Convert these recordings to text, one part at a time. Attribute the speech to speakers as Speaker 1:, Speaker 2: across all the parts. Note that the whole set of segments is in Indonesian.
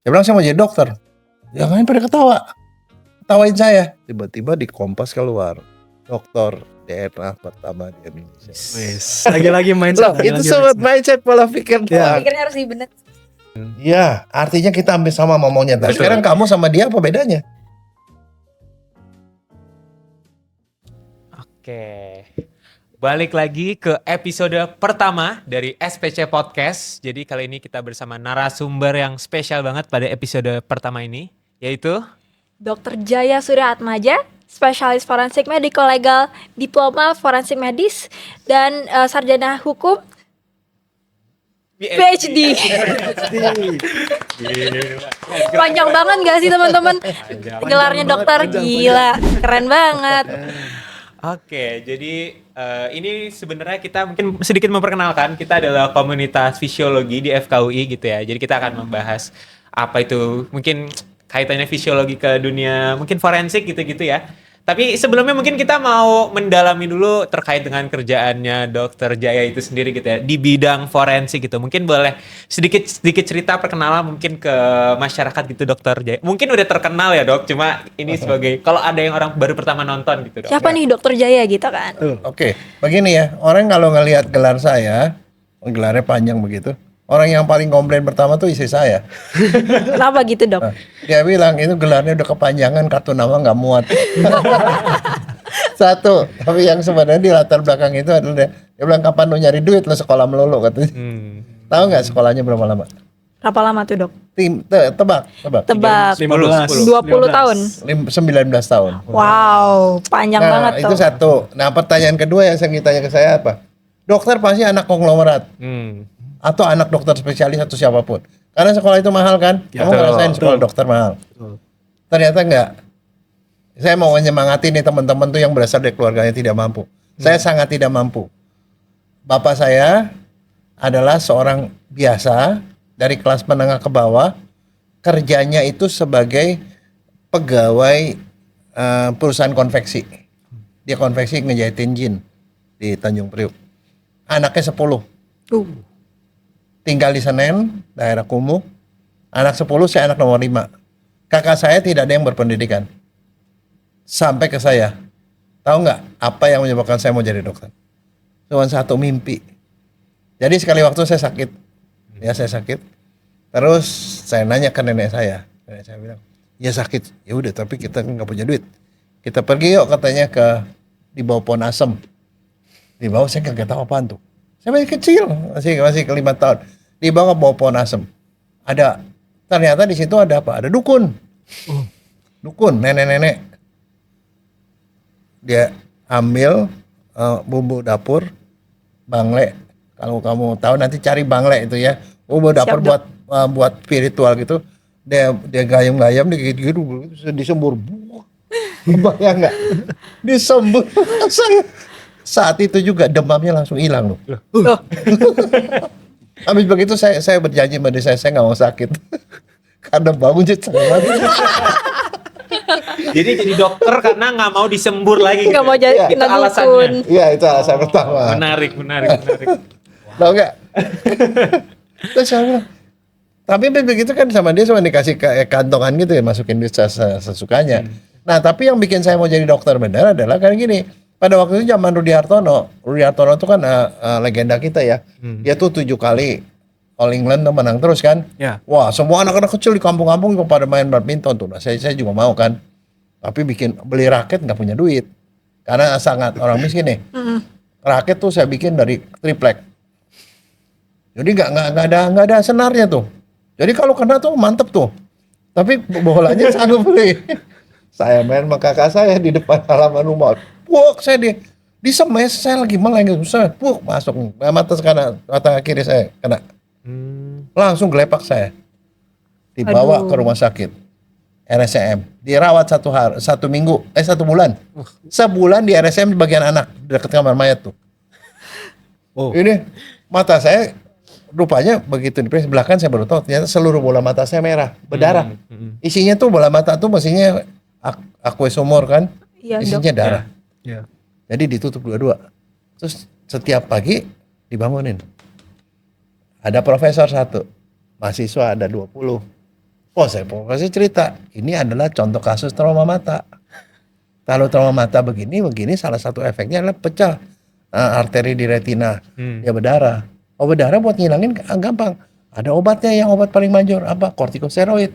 Speaker 1: Saya bilang saya mau jadi dokter. Jangan pada ketawain saya. Tiba-tiba di Kompas keluar dokter DNA pertama di Indonesia.
Speaker 2: Wes, lagi-lagi mindset.
Speaker 1: Itu sobat mindset pola pikir.
Speaker 3: Pikirnya harus benar.
Speaker 1: Iya, artinya kita ambil sama maunya. Nah,
Speaker 2: Betul.
Speaker 1: sekarang kamu sama dia apa bedanya?
Speaker 4: Oke. Balik lagi ke episode pertama dari SPC Podcast. Jadi kali ini kita bersama narasumber yang spesial banget pada episode pertama ini, yaitu
Speaker 3: Dr. Jaya Surya Atmaja, spesialis forensik medical legal, diploma forensik medis, dan sarjana hukum PhD. Panjang banget gak sih teman-teman? Gelarnya dokter, gila, keren banget.
Speaker 4: Oke, jadi ini sebenarnya kita mungkin sedikit memperkenalkan, kita adalah komunitas fisiologi di FKUI gitu ya. Jadi kita akan membahas apa itu mungkin kaitannya fisiologi ke dunia mungkin forensik gitu-gitu ya. Tapi sebelumnya mungkin kita mau mendalami dulu terkait dengan kerjaannya Dr. Jaya itu sendiri gitu ya di bidang forensik gitu. Mungkin boleh sedikit cerita perkenalan mungkin ke masyarakat gitu Dr. Jaya. Mungkin udah terkenal ya Dok, cuma ini sebagai kalau ada yang orang baru pertama nonton gitu Dok.
Speaker 3: Siapa nih Dr. Jaya gitu kan?
Speaker 1: Oke, begini ya. Orang kalau ngelihat gelar saya, gelarnya panjang begitu. Orang yang paling komplain pertama tuh istri saya.
Speaker 3: Kenapa gitu dok?
Speaker 1: Nah, dia bilang itu gelarnya udah kepanjangan, kartu nama nggak muat. Satu, tapi yang sebenarnya di latar belakang itu adalah dia bilang kapan lu nyari duit lu sekolah melulu katanya. Tahu nggak sekolahnya berapa lama?
Speaker 3: Berapa lama tuh dok?
Speaker 1: Tebak.
Speaker 3: Tebak.
Speaker 4: 15.
Speaker 3: 20 tahun.
Speaker 1: 19 tahun.
Speaker 3: Wow, panjang banget
Speaker 1: Itu
Speaker 3: tuh.
Speaker 1: satu. Nah, pertanyaan kedua yang saya ditanya ke saya apa? Dokter pasti anak konglomerat atau anak dokter spesialis atau siapapun. Karena sekolah itu mahal kan?
Speaker 2: Ya,
Speaker 1: Kamu ngerasain sekolah
Speaker 2: betul.
Speaker 1: dokter mahal. Ternyata enggak. Saya mau menyemangati nih teman-teman tuh yang berasal dari keluarganya tidak mampu. Saya sangat tidak mampu. Bapak saya adalah seorang biasa dari kelas menengah ke bawah. Kerjanya itu sebagai pegawai perusahaan konveksi. Dia konveksi ngejahitin jin di Tanjung Priuk. Anaknya 10. Tinggal di Senen, daerah Kumuh. Anak 10, saya anak nomor 5. Kakak saya tidak ada yang berpendidikan. Sampai ke saya. Tahu nggak apa yang menyebabkan saya mau jadi dokter? Cuma satu mimpi. Jadi sekali waktu saya sakit. Ya saya sakit. Terus saya nanya ke nenek saya. Nenek saya bilang, ya sakit. Ya udah, tapi kita nggak punya duit. Kita pergi yuk katanya ke di bawah pohon asem. Di bawah saya nggak tahu apaan tuh. Saya masih kecil, masih ke 5 tahun. Di bawah pohon asem. Ternyata di situ ada apa? Ada dukun. Dukun, nenek-nenek. Dia ambil bumbu dapur, bangle. Kalau kamu tahu nanti cari bangle itu ya. Bumbu dapur
Speaker 3: Siap,
Speaker 1: buat spiritual gitu. Dia gayam-gayam, gitu disembur. Bayang nggak? Disembur. Saat itu juga demamnya langsung hilang loh. Habis begitu saya berjanji sama diri saya nggak mau sakit. Karena bangunnya sangat.
Speaker 4: Jadi dokter karena nggak mau disembur lagi.
Speaker 3: Nggak
Speaker 4: gitu.
Speaker 3: mau jadi
Speaker 4: Itu
Speaker 3: kena
Speaker 4: alasannya.
Speaker 3: dukun.
Speaker 1: Iya, itu alasan pertama.
Speaker 4: Menarik.
Speaker 1: Tahu nggak? Terus saya bilang, tapi begitu kan sama dia cuma dikasih kantongan gitu ya, masukin duit sesukanya. Nah, tapi yang bikin saya mau jadi dokter benar adalah karena gini. Pada waktu itu zaman Rudi Hartono itu kan legenda kita ya. Dia tuh 7 kali All England tuh menang terus kan.
Speaker 2: Ya.
Speaker 1: Wah, semua anak-anak kecil di kampung-kampung pada main badminton tuh. Nah, saya juga mau kan. Tapi beli raket nggak punya duit. Karena sangat orang miskin nih. Raket tuh saya bikin dari triplek. Jadi nggak ada senarnya tuh. Jadi kalau kena tuh mantep tuh. Tapi bolanya sanggup beli. Saya main sama kakak saya di depan halaman rumah. Puk, saya di semes, saya lagi meleng, saya puk masuk mata kiri saya kena. Langsung gelepak saya. Dibawa ke rumah sakit. RSCM. Dirawat 1 bulan. Sebulan di RSCM di bagian anak, dekat kamar mayat tuh. Ini mata saya rupanya begitu di belakang saya baru tahu ternyata seluruh bola mata saya merah, berdarah. Isinya tuh bola mata tuh mestinya aqueous humor kan.
Speaker 3: Iya,
Speaker 1: Isinya darah.
Speaker 2: Ya.
Speaker 1: Jadi ditutup dua-dua. Terus setiap pagi dibangunin. Ada profesor 1, mahasiswa ada 20. Saya cerita, ini adalah contoh kasus trauma mata. Kalau trauma mata begini, salah satu efeknya adalah pecah arteri di retina, dia berdarah. Berdarah buat ngilangin gampang. Ada obatnya, yang obat paling manjur apa? Kortikosteroid.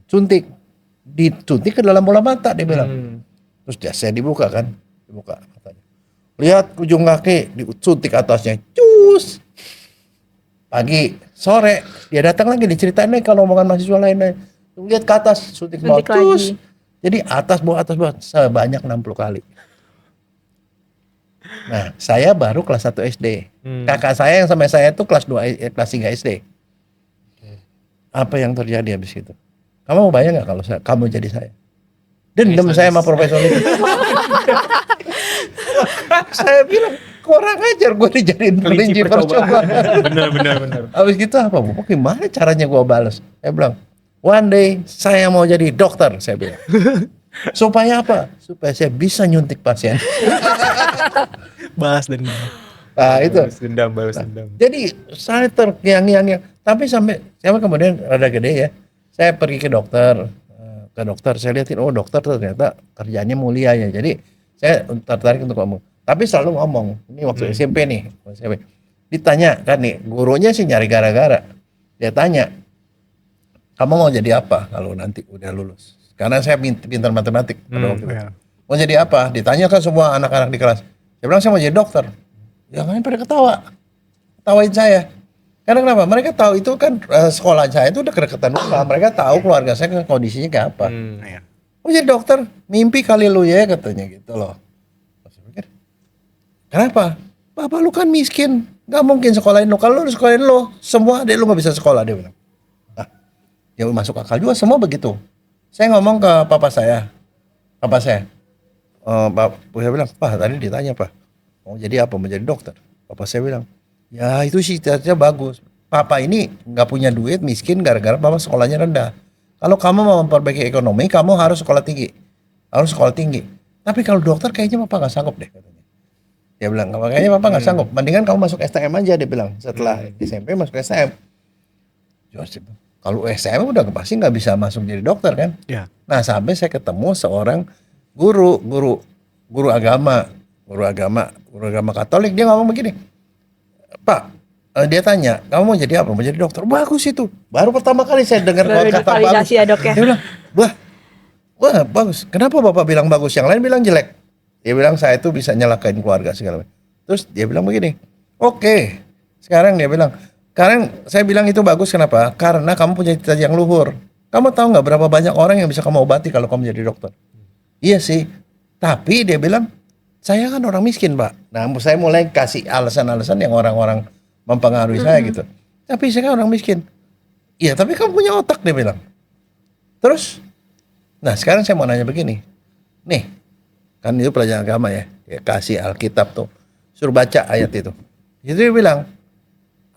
Speaker 1: Disuntik ke dalam bola mata, dia bilang. Terus saya dibuka matanya. Lihat ujung kaki, disuntik atasnya, cus. Pagi, sore, dia datang lagi diceritain lagi kalau omongan mahasiswa lain. Lihat ke atas, suntik bawah, cus. Jadi atas bawah sebanyak 60 kali. Nah, saya baru kelas 1 SD. Kakak saya yang sama saya itu kelas 3 SD. Apa yang terjadi habis itu? Kamu mau bayang nggak kalau kamu jadi saya? Dendam saya sama profesor itu. Saya bilang, kurang ajar gue dijadiin kelinci percobaan.
Speaker 4: Benar.
Speaker 1: Habis gitu apa? Gimana caranya gue balas? Saya bilang, one day saya mau jadi dokter, saya bilang. Supaya apa? Supaya saya bisa nyuntik pasien.
Speaker 2: Balas dendam.
Speaker 1: Nah itu.
Speaker 4: Balas dendam.
Speaker 1: Jadi saya tergiang-giang. Tapi sampai kemudian rada gede ya. Saya pergi ke dokter. Saya lihatin, oh dokter ternyata kerjanya mulia ya. Jadi saya tertarik untuk ngomong. Tapi selalu ngomong. Ini waktu SMP nih. Ditanya kan nih, gurunya sih nyari gara-gara. Dia tanya, kamu mau jadi apa kalau nanti udah lulus? Karena saya pintar matematik pada waktu itu. Mau jadi apa? Ditanya kan semua anak-anak di kelas. Saya bilang saya mau jadi dokter. Jangan pada ketawain saya. Karena kenapa? Mereka tahu itu kan sekolah saya itu udah kedekatan rumah. Mereka tahu keluarga saya kondisinya kayak apa. Mau jadi dokter? Mimpi kali lu ya, katanya gitu loh. Saya pikir, kenapa? Bapak lu kan miskin, nggak mungkin sekolahin lu. Kalau lu sekolahin lu, semua adik lu nggak bisa sekolah, dia bilang. Nah, ya masuk akal juga, semua begitu. Saya ngomong ke papa saya, saya bilang, Pak tadi ditanya Pak, mau jadi apa? Mau jadi dokter. Papa saya bilang, ya itu sih cita-cita bagus. Papa ini nggak punya duit, miskin gara-gara papa sekolahnya rendah. Kalau kamu mau memperbaiki ekonomi, kamu harus sekolah tinggi. Tapi kalau dokter kayaknya papa nggak sanggup deh, katanya. Dia bilang, kayaknya papa nggak sanggup. Mendingan kamu masuk STM aja, dia bilang. Setelah SMP masuk STM. Kalau STM udah pasti nggak bisa masuk jadi dokter kan?
Speaker 2: Ya.
Speaker 1: Nah sampai saya ketemu seorang guru agama Katolik. Dia ngomong begini, Pak, dia tanya, kamu mau jadi apa? Mau jadi dokter? Bagus itu. Baru pertama kali saya dengar kata bagus.
Speaker 3: Ya, dok, ya.
Speaker 1: Dia bilang, wah bagus. Kenapa bapak bilang bagus? Yang lain bilang jelek. Dia bilang saya itu bisa nyelakain keluarga segala macam. Terus dia bilang begini, oke. Sekarang saya bilang itu bagus, kenapa? Karena kamu punya cita-cita yang luhur. Kamu tahu nggak berapa banyak orang yang bisa kamu obati kalau kamu jadi dokter? Iya sih. Tapi dia bilang, saya kan orang miskin Pak. Nah saya mulai kasih alasan-alasan yang orang-orang mempengaruhi saya gitu. Tapi saya kan orang miskin. Iya tapi kamu punya otak, dia bilang. Terus, nah sekarang saya mau nanya begini. Nih, kan itu pelajaran agama ya. Dia kasih Alkitab tuh. Suruh baca ayat itu. Itu dia bilang,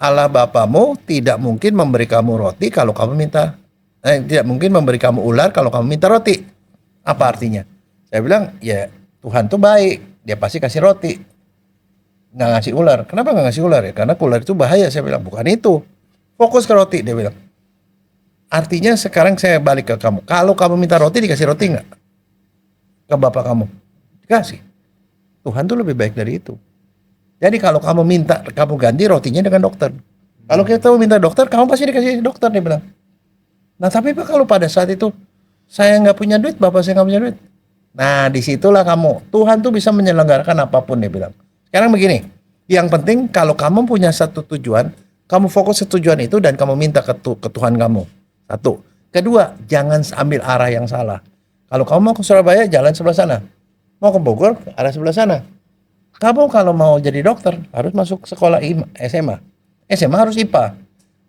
Speaker 1: Allah Bapamu tidak mungkin memberi kamu roti kalau kamu minta. Tidak mungkin memberi kamu ular kalau kamu minta roti. Apa artinya? Saya bilang, ya Tuhan tuh baik. Dia pasti kasih roti. Nggak ngasih ular. Kenapa nggak ngasih ular ya? Karena ular itu bahaya. Saya bilang, bukan itu. Fokus ke roti, dia bilang. Artinya sekarang saya balik ke kamu. Kalau kamu minta roti, dikasih roti nggak? Ke bapak kamu? Dikasih. Tuhan tuh lebih baik dari itu. Jadi kalau kamu minta, kamu ganti rotinya dengan dokter. Kalau kita minta dokter, kamu pasti dikasih dokter, dia bilang. Nah tapi Pak, kalau pada saat itu saya nggak punya duit, bapak saya nggak punya duit. Nah disitulah Tuhan tuh bisa menyelenggarakan apapun, dia bilang. Sekarang begini, yang penting kalau kamu punya satu tujuan, kamu fokus ke tujuan itu dan kamu minta ke Tuhan kamu. Satu. Kedua, jangan ambil arah yang salah. Kalau kamu mau ke Surabaya, jalan sebelah sana. Mau ke Bogor, arah sebelah sana. Kamu kalau mau jadi dokter harus masuk sekolah SMA. SMA harus IPA.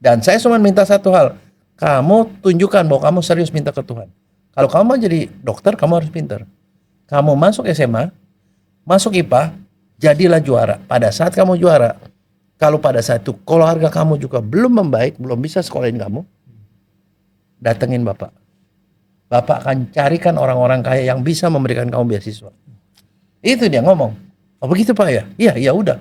Speaker 1: Dan saya cuma minta satu hal. Kamu tunjukkan bahwa kamu serius minta ke Tuhan. Kalau kamu mau jadi dokter, kamu harus pintar. Kamu masuk SMA, masuk IPA, jadilah juara. Pada saat kamu juara, kalau pada saat itu keluarga kamu juga belum membaik, belum bisa sekolahin kamu, datengin Bapak. Bapak akan carikan orang-orang kaya yang bisa memberikan kamu beasiswa. Itu dia ngomong. Oh begitu Pak ya? Iya, udah.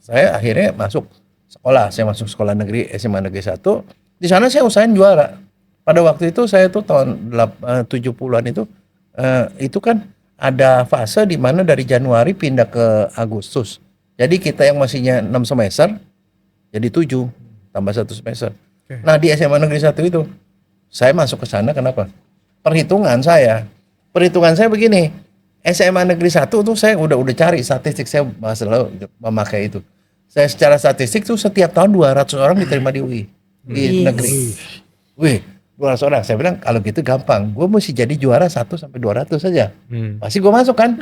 Speaker 1: Saya akhirnya masuk sekolah. Saya masuk sekolah negeri SMA Negeri 1. Di sana saya usahain juara. Pada waktu itu saya tuh tahun 70-an itu kan ada fase di mana dari Januari pindah ke Agustus. Jadi kita yang masihnya 6 semester jadi 7 tambah 1 semester. Nah, di SMA Negeri 1 itu saya masuk ke sana kenapa? Perhitungan saya begini. SMA Negeri 1 tuh saya udah cari statistik, saya selalu memakai itu. Saya secara statistik tuh setiap tahun 200 orang diterima di UI di negeri. Wih, 200 orang. Saya bilang kalau gitu gampang. Gue mesti jadi juara 1 sampai 200 saja. Pasti gue masuk kan?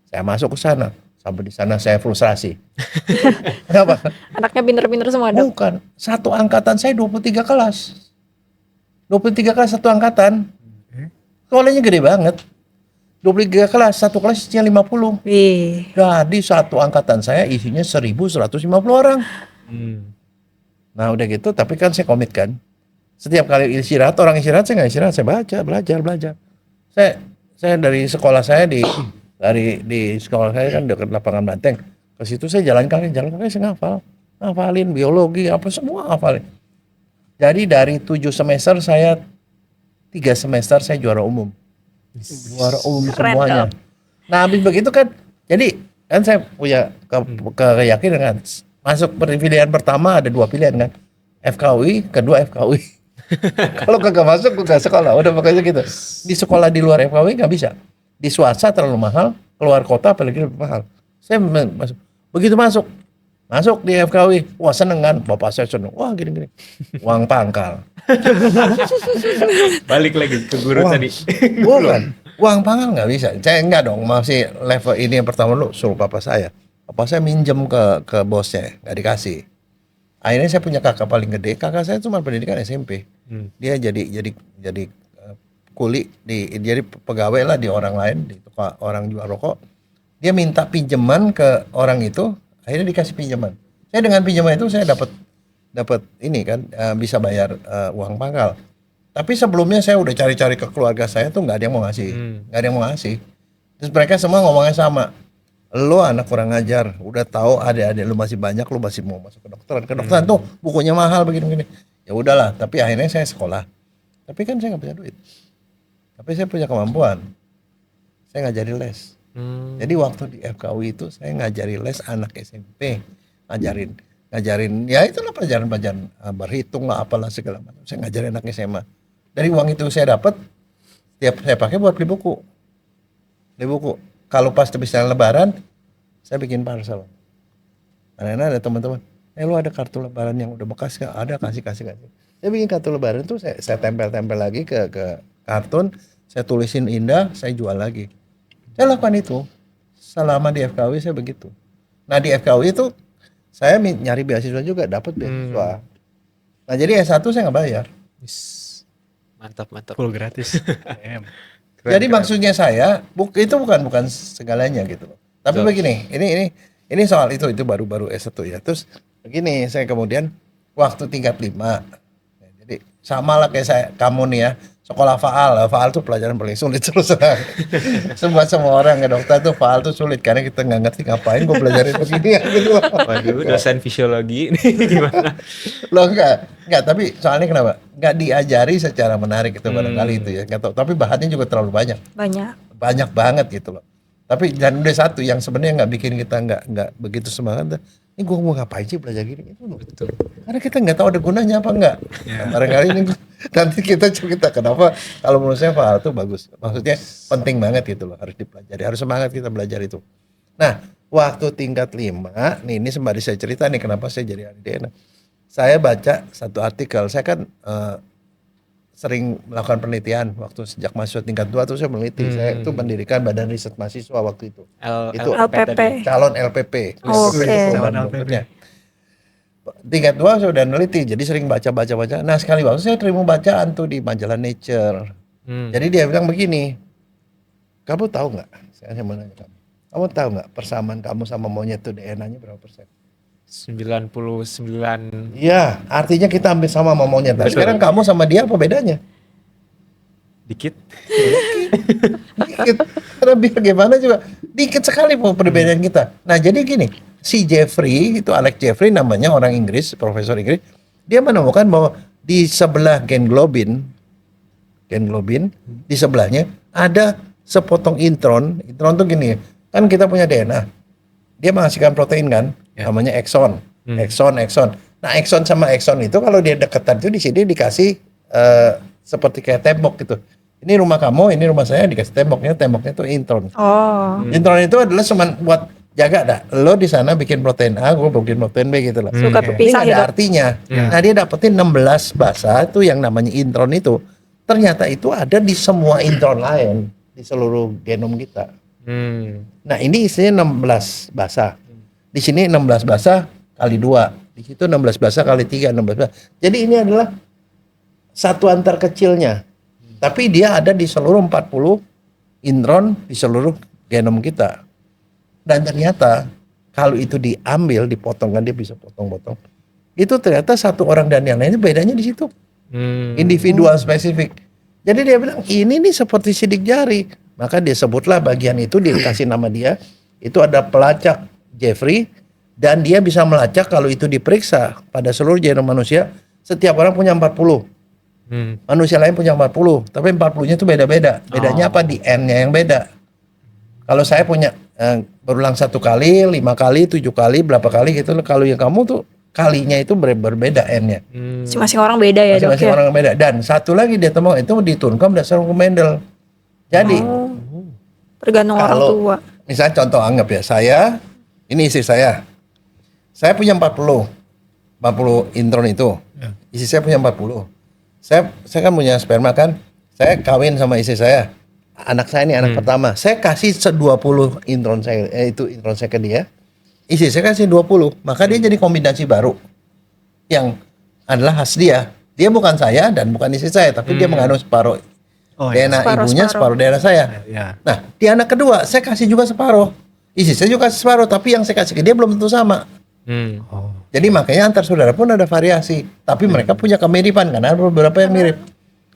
Speaker 1: Saya masuk ke sana. Sampai di sana saya frustrasi. Kenapa?
Speaker 3: Anaknya pinter-pinter semua dong.
Speaker 1: Bukan. Satu angkatan saya 23 kelas. 23 kelas satu angkatan. Sekolahnya gede banget. 23 kelas, satu kelas isinya 50.
Speaker 3: Wih.
Speaker 1: Jadi satu angkatan saya isinya 1.150 orang. Nah udah gitu, tapi kan saya komit kan. Setiap kali istirahat, orang istirahat saya nggak istirahat, saya baca, belajar. Saya dari sekolah saya di sekolah saya kan dekat lapangan Banteng. Ke situ saya jalan kaki saya ngafalin biologi apa semua ngafalin. Jadi dari 7 semester saya 3 semester saya juara umum. Juara umum semuanya. Nah habis begitu kan, jadi kan saya punya keyakinan kan. Masuk pilihan pertama ada 2 pilihan kan. FKUI, kedua FKUI. Kalau kagak masuk gak sekolah, udah pokoknya gitu. Di sekolah di luar FKUI nggak bisa. Di swasta terlalu mahal, keluar kota apalagi lebih mahal. Saya masuk. Begitu masuk di FKUI, wah seneng kan, bapak saya seneng, wah gini, uang pangkal.
Speaker 4: Balik lagi ke guru tadi.
Speaker 1: Bukan, uang pangkal nggak bisa. Saya enggak dong, masih level ini yang pertama dulu suruh papa saya minjem ke bosnya, nggak dikasih. Akhirnya saya punya kakak paling gede, kakak saya cuma pendidikan SMP. Dia jadi kuli jadi pegawai lah di orang lain, di orang jual rokok. Dia minta pinjaman ke orang itu, akhirnya dikasih pinjaman. Saya dengan pinjaman itu saya dapat ini kan, bisa bayar uang pangkal. Tapi sebelumnya saya udah cari-cari ke keluarga saya tuh nggak ada yang mau ngasih, Terus mereka semua ngomongnya sama, lo anak kurang ajar, udah tahu adik-adik lu masih banyak, lu masih mau masuk ke kedokteran tuh bukunya mahal begini. Ya udahlah, tapi akhirnya saya sekolah. Tapi kan saya nggak punya duit. Tapi saya punya kemampuan. Saya ngajarin les. Jadi waktu di FKUI itu saya ngajari les anak SMP, ngajarin ya itulah pelajaran berhitung lah apalah segala macam. Saya ngajarin anak SMA. Dari uang itu saya dapat, tiap saya pakai buat beli buku. Kalau pas habis lebaran, saya bikin parcel. Karena ada teman-teman, lu ada kartu lebaran yang udah bekas nggak? Ada, kasih. Saya bikin kartu lebaran tuh saya tempel lagi ke kartun, saya tulisin indah, saya jual lagi. Saya lakukan itu selama di FKUI saya begitu. Nah di FKUI itu saya nyari beasiswa juga, dapat beasiswa. Nah jadi S1 saya nggak bayar.
Speaker 4: Mantap.
Speaker 2: Full gratis.
Speaker 1: Jadi maksudnya saya itu bukan segalanya gitu loh. Tapi begini, ini soal itu baru S1 ya. Terus begini, saya kemudian waktu tingkat 5. Jadi sama lah kayak kamu nih ya. Sekolah faal tuh pelajaran paling sulit terus semua orang ke dokter tuh faal tuh sulit karena kita nggak ngerti ngapain gue belajarin begini ya gitu.
Speaker 4: Waduh, dosen fisiologi ini gimana?
Speaker 1: Loh enggak, tapi soalnya kenapa? Nggak diajari secara menarik itu barangkali itu ya, nggak tahu. Tapi bahannya juga terlalu banyak banget gitu loh. Tapi dan udah satu yang sebenarnya nggak bikin kita nggak begitu semangat. Ini gue mau ngapain sih belajar gini? Itu betul. Karena kita nggak tahu ada gunanya apa enggak. Yeah. Barangkali ini nanti kita cerita kenapa kalau menurut saya faal itu bagus. Maksudnya penting banget gitu loh, harus dipelajari, harus semangat kita belajar itu. Nah, waktu tingkat 5, ini sembari saya cerita nih kenapa saya jadi ahli DNA. Saya baca satu artikel, saya kan sering melakukan penelitian waktu sejak mahasiswa tingkat 2 tuh saya meneliti. Saya itu mendirikan Badan Riset Mahasiswa waktu itu. Itu
Speaker 3: LPP.
Speaker 1: Calon LPP.
Speaker 3: Oke.
Speaker 2: Calon LPP.
Speaker 1: Tingkat 2 saya udah neliti, jadi sering baca. Nah sekali waktu saya terima bacaan tuh di majalah Nature. Jadi dia bilang begini, kamu tahu nggak? Saya mau nanya kamu tahu nggak persamaan kamu sama monyet tuh DNA-nya berapa persen?
Speaker 4: 99.
Speaker 1: Iya, artinya kita hampir sama monyet. Nah, sekarang kamu sama dia apa bedanya?
Speaker 4: Dikit.
Speaker 1: Karena biar gimana juga dikit sekali perbedaan kita. Nah jadi gini, si Jeffrey, itu Alex Jeffrey namanya, orang Inggris, profesor Inggris, dia menemukan bahwa di sebelah gen globin di sebelahnya ada sepotong intron. Intron tuh gini, kan kita punya DNA, dia menghasilkan protein kan, namanya exon. Exon. Nah, exon sama exon itu kalau dia deketan itu di sini dikasih seperti kayak tembok gitu. Ini rumah kamu, ini rumah saya, dikasih temboknya itu intron.
Speaker 3: Oh.
Speaker 1: Intron itu adalah cuma buat jaga dah. Lo di sana bikin protein A, gue bikin protein B gitu loh.
Speaker 3: Suka
Speaker 1: Ini
Speaker 3: berpisah
Speaker 1: nggak ada
Speaker 3: gitu.
Speaker 1: artinya. Nah, dia dapetin 16 basa itu yang namanya intron itu. Ternyata itu ada di semua intron lain di seluruh genom kita. Nah, ini isinya 16 basa. Di sini 16 basa kali 2. Di situ 16 basa kali 3, 16 basa. Jadi ini adalah satuan terkecilnya. Tapi dia ada di seluruh 40 intron di seluruh genom kita. Dan ternyata kalau itu diambil, dipotong, kan dia bisa potong-potong. Itu ternyata satu orang dan yang lainnya bedanya di situ. Individual spesifik. Jadi dia bilang ini nih seperti sidik jari. Maka dia sebutlah bagian itu, dia kasih nama dia. Itu ada pelacak Jeffrey. Dan dia bisa melacak kalau itu diperiksa pada seluruh genom manusia. Setiap orang punya 40. Manusia lain punya 40. Tapi 40-nya itu beda-beda. Bedanya apa? Di N-nya yang beda. Kalau saya punya berulang 1 kali, 5 kali, 7 kali, berapa kali gitu. Kalau yang kamu tuh kalinya itu berbeda N-nya.
Speaker 3: Masing-masing orang beda ya, Dok
Speaker 1: Masing-masing
Speaker 3: ya.
Speaker 1: orang beda. Dan satu lagi dia temukan itu diturunkan berdasarkan hukum Mendel. Jadi
Speaker 3: Tergantung orang
Speaker 1: kalau
Speaker 3: tua.
Speaker 1: misalnya contoh anggap ya, ini istri saya punya 40 intron itu. Istri saya punya 40. Saya kan punya sperma kan. Saya kawin sama istri saya. Anak saya ini anak pertama. Saya kasih 20 intron saya, itu intron saya ke dia. Istri saya kasih 20. Maka dia jadi kombinasi baru. Yang adalah khas dia. Dia bukan saya dan bukan istri saya, tapi dia mengandung separuh DNA ibunya, separuh DNA saya. Nah, di anak kedua saya kasih juga separuh. Istri saya juga kasih separuh, tapi yang saya kasih ke dia belum tentu sama. Jadi makanya antar saudara pun ada variasi. Tapi mereka punya kemiripan, karena ada beberapa yang mirip.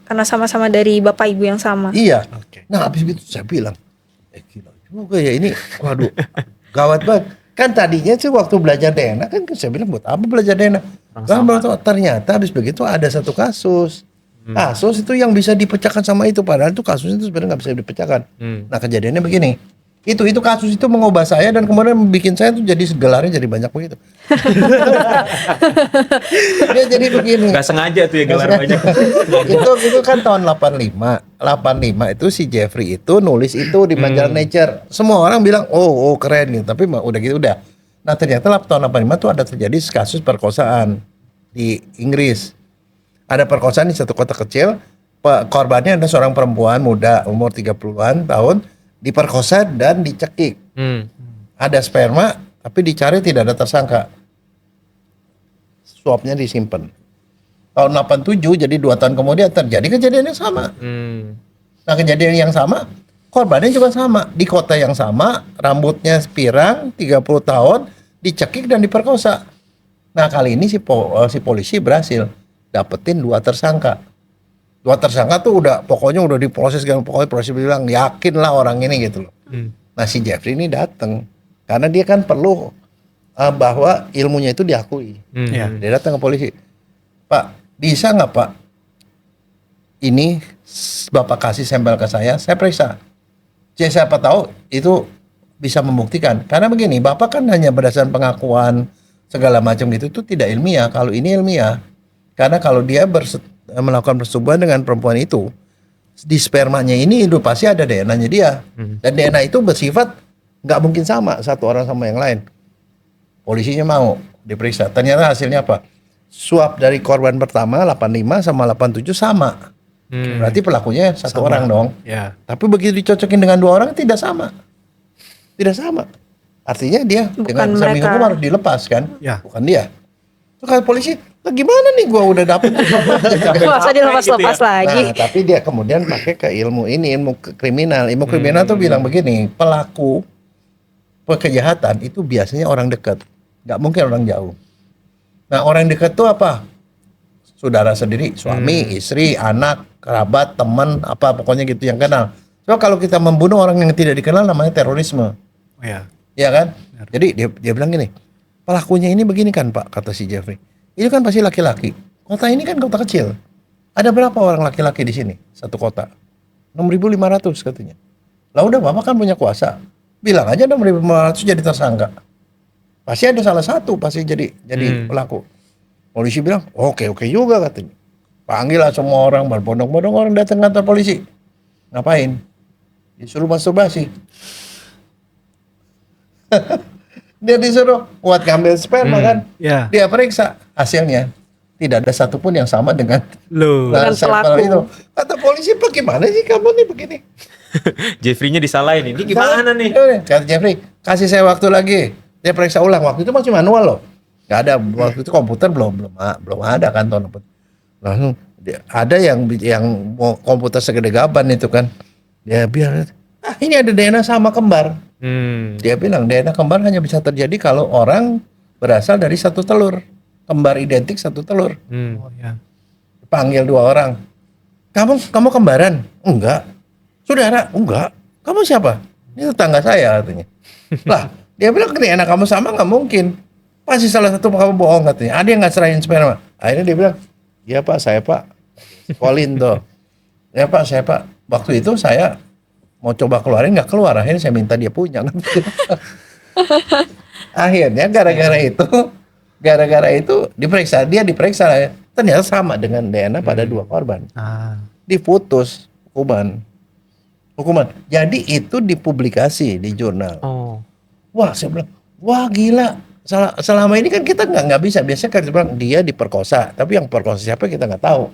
Speaker 3: Karena sama-sama dari bapak ibu yang sama.
Speaker 1: Iya. Nah, habis itu saya bilang, gila juga ya ini, waduh, gawat banget. Kan tadinya sih waktu belajar DNA, kan saya bilang buat apa belajar DNA? Ternyata habis begitu ada satu kasus. Kasus itu yang bisa dipecahkan sama itu, padahal itu kasusnya itu sebenarnya nggak bisa dipecahkan. Nah, kejadiannya begini. Itu kasus itu mengubah saya dan kemudian bikin saya tuh jadi gelarnya jadi banyak begitu. Dia jadi begini.
Speaker 4: Gak sengaja tuh ya gelar banyak.
Speaker 1: itu kan tahun 85. 85 itu si Jeffrey itu nulis itu di majalah Nature. Semua orang bilang oh keren gitu, tapi udah gitu udah. Nah, ternyata tahun 85 tuh ada terjadi kasus perkosaan di Inggris. Ada perkosaan di satu kota kecil. Korbannya ada seorang perempuan muda umur 30-an tahun diperkosa dan dicekik. Ada sperma tapi dicari tidak ada tersangka. Swabnya disimpan. Tahun 87 jadi 2 tahun kemudian terjadi kejadian yang sama. Nah, kejadian yang sama korbannya juga sama, di kota yang sama, rambutnya pirang, 30 tahun, dicekik dan diperkosa. Nah, kali ini si polisi berhasil dapetin 2 tersangka. 2 tersangka tuh pokoknya udah diproses, pokoknya polisi bilang yakin lah orang ini gitu loh. Nah, si Jeffrey ini datang karena dia kan perlu bahwa ilmunya itu diakui. Dia datang ke polisi, Pak, bisa nggak Pak? Ini Bapak kasih sampel ke saya periksa. Siapa tahu itu bisa membuktikan. Karena begini, Bapak kan hanya berdasarkan pengakuan segala macam gitu, itu tidak ilmiah. Kalau ini ilmiah, karena kalau dia melakukan persetubuhan dengan perempuan itu, di spermanya ini itu pasti ada DNA-nya dia. Dan DNA itu bersifat nggak mungkin sama satu orang sama yang lain. Polisinya mau diperiksa. Ternyata hasilnya apa? Swab dari korban pertama 85 sama 87 sama. Berarti pelakunya satu orang dong. Tapi begitu dicocokin dengan 2 orang tidak sama. Tidak sama. Artinya dia
Speaker 3: Bukan
Speaker 1: dengan samping
Speaker 3: mereka.
Speaker 1: hukum harus dilepas kan? Bukan dia. Terus kata polisi, lah gimana nih gua udah dapet.
Speaker 3: Masa dilepas-lepas lagi.
Speaker 1: Nah, tapi dia kemudian pakai ke ilmu kriminal. Ilmu kriminal tuh bilang begini, pelaku kejahatan itu biasanya orang dekat. Nggak mungkin orang jauh. Nah, orang dekat tuh apa? Saudara sendiri, suami, istri, anak, kerabat, teman, apa pokoknya gitu yang kenal. So kalau kita membunuh orang yang tidak dikenal namanya terorisme. Ya Iya kan? Jadi dia bilang gini, pelakunya ini begini kan Pak, kata si Jeffrey. Ini kan pasti laki-laki. Kota ini kan kota kecil. Ada berapa orang laki-laki di sini? Satu kota. 6.500 katanya. Lah udah Bapak kan punya kuasa. Bilang aja 6.500 jadi tersangka. Pasti ada salah satu pasti jadi pelaku. Polisi bilang, oke juga katanya. Panggil lah semua orang, berbondong-bondong orang datang ke kantor polisi. Ngapain? Disuruh masturbasi. Dia disuruh buat ngambil sperma kan.
Speaker 2: Ya.
Speaker 1: Dia periksa hasilnya. Tidak ada satupun yang sama dengan
Speaker 2: Loh.
Speaker 3: Dengan
Speaker 1: sampel
Speaker 3: pelaku.
Speaker 1: itu. Kata polisi, bagaimana sih kamu nih begini?
Speaker 4: Jeffrey-nya disalahin. Ini gimana nih?
Speaker 1: Kata Jeffrey, kasih saya waktu lagi. Dia periksa ulang. Waktu itu masih manual loh. Gak ada. Waktu itu komputer belum ada kan tahun. Langsung ada yang mau komputer segede gaban itu kan. Dia bilang, ini ada DNA sama kembar. Dia bilang DNA kembar hanya bisa terjadi kalau orang berasal dari satu telur. Kembar identik satu telur.
Speaker 2: Oh ya.
Speaker 1: Panggil 2 orang. Kamu kembaran? Enggak. Saudara? Enggak. Kamu siapa? Ini tetangga saya katanya. Lah, dia bilang DNA kamu sama nggak mungkin. Pasti salah satu kamu bohong katanya. Ada yang nggak serahin sperma. Akhirnya dia bilang, iya Pak, saya Pak. Kolin tuh. Ya Pak, saya Pak. Waktu itu saya mau coba keluarin nggak keluar. Akhirnya saya minta dia punya. Akhirnya gara-gara itu diperiksa. Dia diperiksa. Ternyata sama dengan DNA pada 2 korban. Diputus hukuman. Jadi itu dipublikasi di jurnal.
Speaker 4: Oh.
Speaker 1: Wah, saya bilang, wah gila. Selama ini kan kita nggak bisa. Biasanya kan kita bilang dia diperkosa, tapi yang perkosa siapa kita nggak tahu.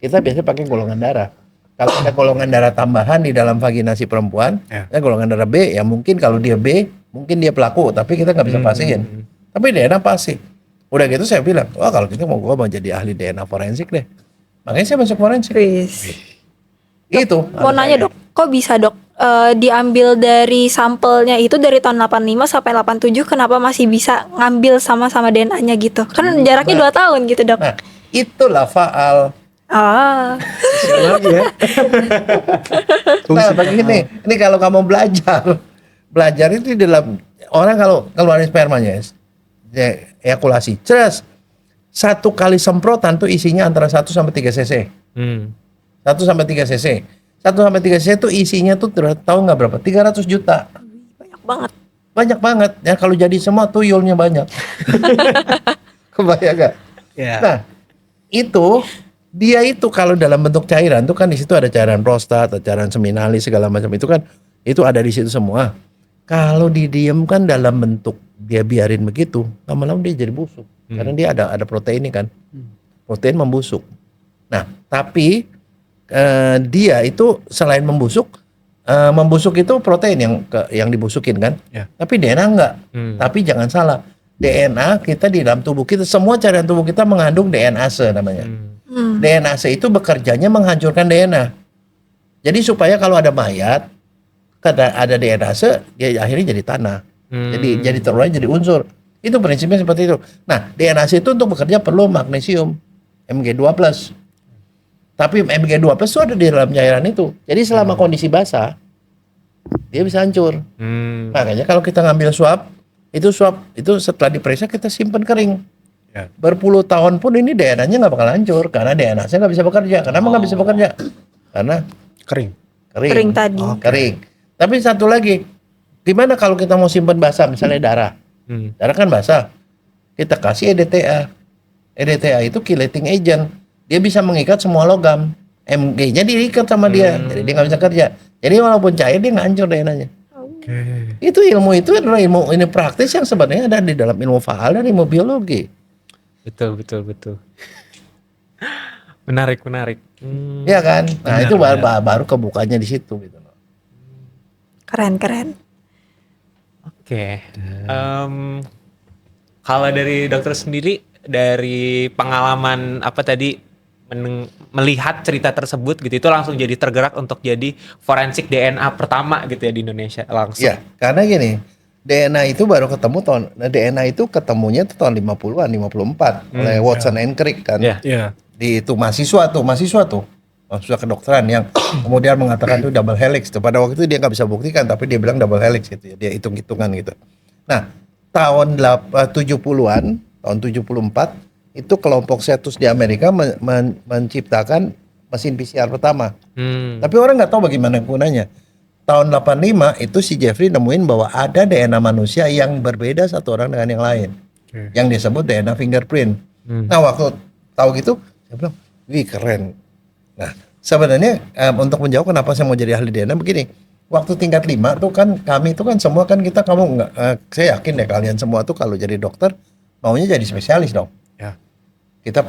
Speaker 1: Kita biasanya pakai golongan darah. Kalau ada golongan darah tambahan di dalam vagina si perempuan, golongan darah B, ya mungkin kalau dia B, mungkin dia pelaku, tapi kita nggak bisa pastiin. Tapi DNA pasti. Udah gitu saya bilang, wah kalau gitu gua mau jadi ahli DNA forensik deh. Makanya saya masuk forensik. Itu.
Speaker 3: Mau nanya dok, kok bisa dok diambil dari sampelnya itu dari tahun 85 sampai 87, kenapa masih bisa ngambil sama-sama DNA-nya gitu? Kan jaraknya 2 tahun gitu dok.
Speaker 1: Nah, itulah faal.
Speaker 2: Lagi ya.
Speaker 1: Nah, begini, ini kalau kamu belajar itu di dalam orang kalau keluarin spermanya, ejakulasi, terus 1 kali semprotan tuh isinya antara 1 sampai 3 cc. 1 sampai 3 cc. 1 sampai 3 cc itu isinya tuh tahu nggak berapa? 300 juta. Banyak banget. Ya kalau jadi semua tuyulnya banyak. Kebayang gak?
Speaker 2: Ya.
Speaker 1: Nah, dia itu kalau dalam bentuk cairan tuh kan di situ ada cairan prostat, ada cairan seminalis segala macam itu kan itu ada di situ semua. Kalau didiamkan dalam bentuk dia biarin begitu, lama-lama dia jadi busuk. Karena dia ada protein ini kan. Protein membusuk. Nah, tapi dia itu selain membusuk itu protein yang dibusukin kan. Tapi DNA enggak. Tapi jangan salah. DNA kita di dalam tubuh kita, semua cairan tubuh kita mengandung DNase namanya. DNase itu bekerjanya menghancurkan DNA. Jadi supaya kalau ada mayat, ada DNase, dia akhirnya jadi tanah. Jadi telurnya jadi unsur. Itu prinsipnya seperti itu. Nah, DNase itu untuk bekerja perlu magnesium Mg2+. Tapi Mg2+ itu ada di dalam cairan itu. Jadi selama kondisi basah, dia bisa hancur. Makanya kalau kita ngambil swab itu setelah diperiksa kita simpan kering. Berpuluh tahun pun ini DNA-nya nggak bakal hancur karena DNA-nya nggak bisa bekerja. Kenapa nggak bisa bekerja? Karena
Speaker 3: Kering tadi.
Speaker 1: Kering. Tapi satu lagi, gimana kalau kita mau simpan basah, misalnya darah? Darah kan basah. Kita kasih EDTA. EDTA itu chelating agent. Dia bisa mengikat semua logam. Mg-nya diikat sama dia. Jadi dia nggak bisa kerja. Jadi walaupun cair dia nggak hancur DNA-nya. Itu ilmu itu adalah ilmu ini praktis yang sebenarnya ada di dalam ilmu faal dan ilmu biologi.
Speaker 4: Betul. Menarik.
Speaker 1: Iya kan? Nah, itu baru kebukanya di situ gitu.
Speaker 3: Keren.
Speaker 4: Oke. Kalau dari dokter sendiri, dari pengalaman apa tadi melihat cerita tersebut gitu, itu langsung jadi tergerak untuk jadi forensik DNA pertama gitu ya di Indonesia langsung.
Speaker 1: Iya, karena gini, DNA itu baru ketemu DNA itu ketemunya tuh tahun 50-an, 54 oleh Watson and Crick kan.
Speaker 2: Iya.
Speaker 1: Di itu mahasiswa tuh. mahasiswa kedokteran yang kemudian mengatakan itu double helix. Pada waktu itu dia nggak bisa buktikan, tapi dia bilang double helix gitu ya. Dia hitung-hitungan gitu. Nah, tahun 70-an, tahun 74 itu kelompok Cetus di Amerika menciptakan mesin PCR pertama. Tapi orang nggak tahu bagaimana gunanya. Tahun 85 itu si Jeffrey nemuin bahwa ada DNA manusia yang berbeda satu orang dengan yang lain. Yang disebut DNA fingerprint. Nah, waktu tahu gitu, saya bilang, wih keren. Nah, sebenarnya untuk menjawab kenapa saya mau jadi ahli DNA begini. Waktu tingkat 5 tuh kan kami itu kan semua kan kamu nggak, saya yakin deh kalian semua tuh kalau jadi dokter maunya jadi spesialis dong.
Speaker 2: Ya.
Speaker 1: Kita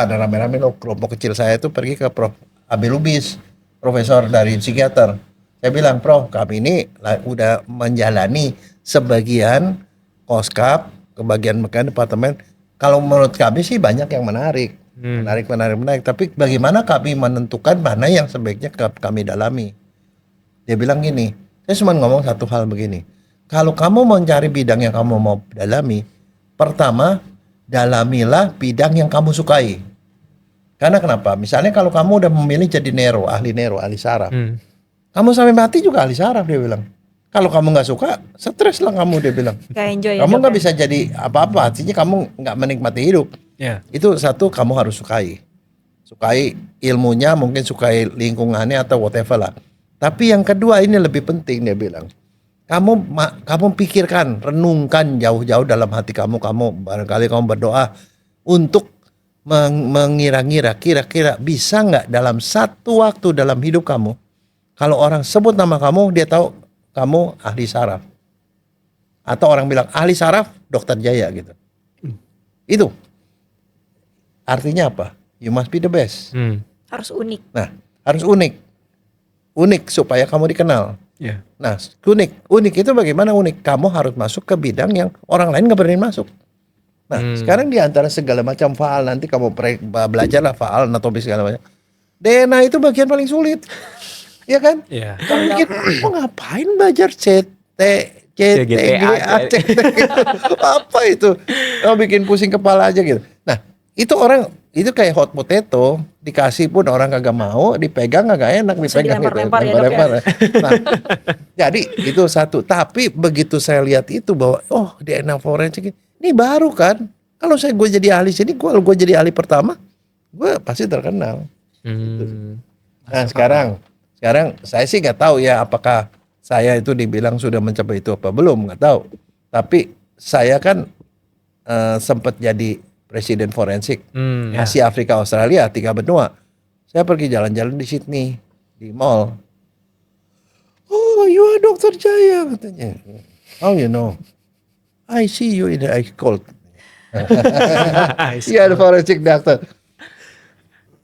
Speaker 1: ada rame-rame loh, kelompok kecil saya itu pergi ke Prof. Abi Lubis, profesor dari psikiater. Saya bilang, Prof, kami ini udah menjalani sebagian koskap, kebagian mekan departemen. Kalau menurut kami sih banyak yang menarik. Menarik. Tapi bagaimana kami menentukan mana yang sebaiknya kami dalami? Dia bilang gini, saya cuma ngomong satu hal begini. Kalau kamu mau cari bidang yang kamu mau dalami, pertama, dalamilah bidang yang kamu sukai. Karena kenapa? Misalnya kalau kamu udah memilih jadi ahli saraf. Kamu sampai mati juga ahli saraf, dia bilang. Kalau kamu nggak suka, stres lah kamu, dia bilang.
Speaker 3: Gak enjoy ya,
Speaker 1: Kamu
Speaker 3: Dok,
Speaker 1: nggak
Speaker 3: ya?
Speaker 1: bisa jadi apa-apa, artinya kamu nggak menikmati hidup.
Speaker 2: Ya.
Speaker 1: Itu satu, kamu harus sukai ilmunya, mungkin sukai lingkungannya atau whatever lah. Tapi yang kedua ini lebih penting, dia bilang. Kamu pikirkan, renungkan jauh-jauh dalam hati kamu barangkali kamu berdoa untuk mengira-ngira kira-kira bisa nggak dalam satu waktu dalam hidup kamu, kalau orang sebut nama kamu, dia tahu kamu ahli saraf. Atau orang bilang ahli saraf Dokter Jaya gitu. Itu artinya apa? You must be the best.
Speaker 3: Harus unik.
Speaker 1: Nah, harus unik. Unik supaya kamu dikenal.
Speaker 2: Ya.
Speaker 1: Nah, unik itu bagaimana unik? Kamu harus masuk ke bidang yang orang lain nggak berani masuk. Nah, sekarang di antara segala macam faal, nanti kamu belajarlah faal, anatomi segala macam. DNA itu bagian paling sulit. Iya kan?
Speaker 2: Iya.
Speaker 1: Kamu mikir, mau ngapain belajar CTGA, apa itu? Kamu bikin pusing kepala aja gitu. Nah, itu kayak hot potato, dikasih pun orang kagak mau, dipegang agak enak, dipegang gitu.
Speaker 3: dilempar-lempar ya, Dok, ya?
Speaker 1: Lempar-lempar. Nah, jadi itu satu. Tapi begitu saya lihat itu bahwa DNA forensik ini baru kan. Kalau gue jadi ahli sini, gue jadi ahli pertama, gue pasti terkenal. Nah, sekarang saya sih nggak tahu ya apakah saya itu dibilang sudah mencapai itu apa belum, nggak tahu. Tapi saya kan sempat jadi presiden forensik Asia, Afrika, Australia, 3 benua. Saya pergi jalan-jalan di Sydney, di mall. Oh, you are Dr. Jaya, katanya. How you know? I see you in the eye cold. Iya, ada forensik doctor.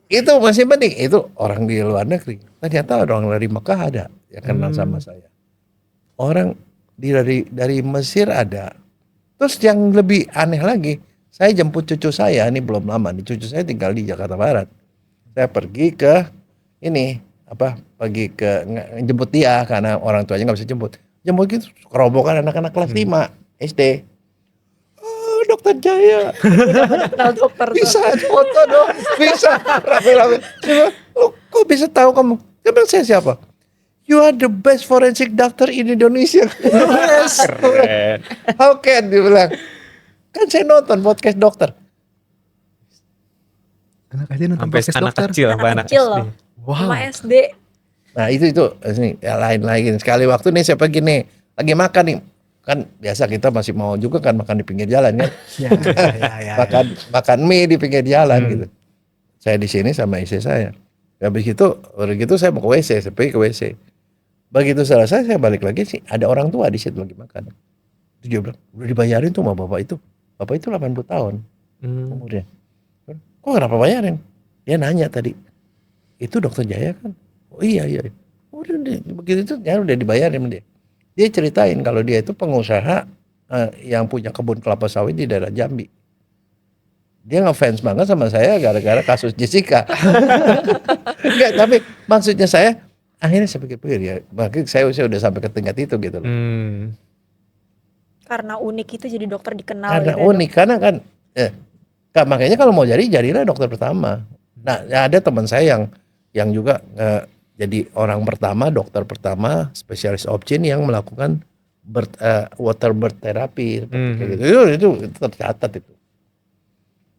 Speaker 1: Itu masih penting. Itu orang di luar negeri. Ternyata orang dari Mekah ada yang kenal sama saya. Orang dari Mesir ada. Terus yang lebih aneh lagi, saya jemput cucu saya, ini belum lama nih, cucu saya tinggal di Jakarta Barat. Saya pergi ke jemput dia karena orang tuanya nggak bisa jemput. Jemput gitu, kerobokan anak-anak kelas 5 SD. Oh, Dokter Jaya.
Speaker 3: Kenal dokter.
Speaker 1: Bisa foto dong, bisa rame-rame. Lo kok bisa tahu kamu? Dia bilang, saya siapa? You are the best forensic doctor in Indonesia. Yes.
Speaker 4: Keren.
Speaker 1: How can dia bilang? Kan saya nonton podcast dokter.
Speaker 2: Anak aja nonton
Speaker 4: Sampai
Speaker 2: podcast
Speaker 4: anak
Speaker 2: dokter.
Speaker 4: kecil, sampai anak
Speaker 3: Kecil
Speaker 4: SD.
Speaker 3: loh.
Speaker 2: Wow.
Speaker 3: Sama SD.
Speaker 1: Nah itu ini ya, lain lagi. Sekali waktu nih saya pergi nih lagi makan nih. Kan biasa kita masih mau juga kan makan di pinggir jalan kan.
Speaker 2: Ya.
Speaker 1: makan mie di pinggir jalan gitu. Saya di sini sama istri saya. Begitu saya mau ke WC, saya pergi ke WC. Begitu selesai saya balik lagi sih ada orang tua di situ lagi makan. Itu dia bilang, udah dibayarin tuh sama bapak itu. Bapak itu 80 tahun umurnya. Kok kenapa bayarin? Dia nanya tadi. Itu Dokter Jaya kan? Oh iya. Udah begitu itu ya udah dibayarin sama dia. Dia ceritain kalau dia itu pengusaha yang punya kebun kelapa sawit di daerah Jambi. Dia ngefans banget sama saya gara-gara kasus Jessica. Enggak, tapi maksudnya saya akhirnya saya pikir-pikir ya, makanya saya udah sampai ke tingkat itu gitu loh.
Speaker 3: Karena unik itu jadi dokter dikenal.
Speaker 1: Karena
Speaker 3: gitu ya, Dok.
Speaker 1: unik, karena kan makanya kalau mau jadilah dokter pertama. Nah, ada teman saya yang juga jadi orang pertama, dokter pertama, spesialis objin yang melakukan water birth therapy seperti kayak gitu. Itu tercatat itu.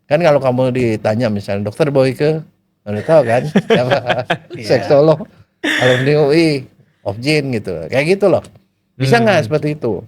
Speaker 1: Kan kalau kamu ditanya misalnya dokter Boyke, kamu tahu kan siapa seksolog alumni UI objin gitu, kayak gitu loh. Bisa nggak seperti itu?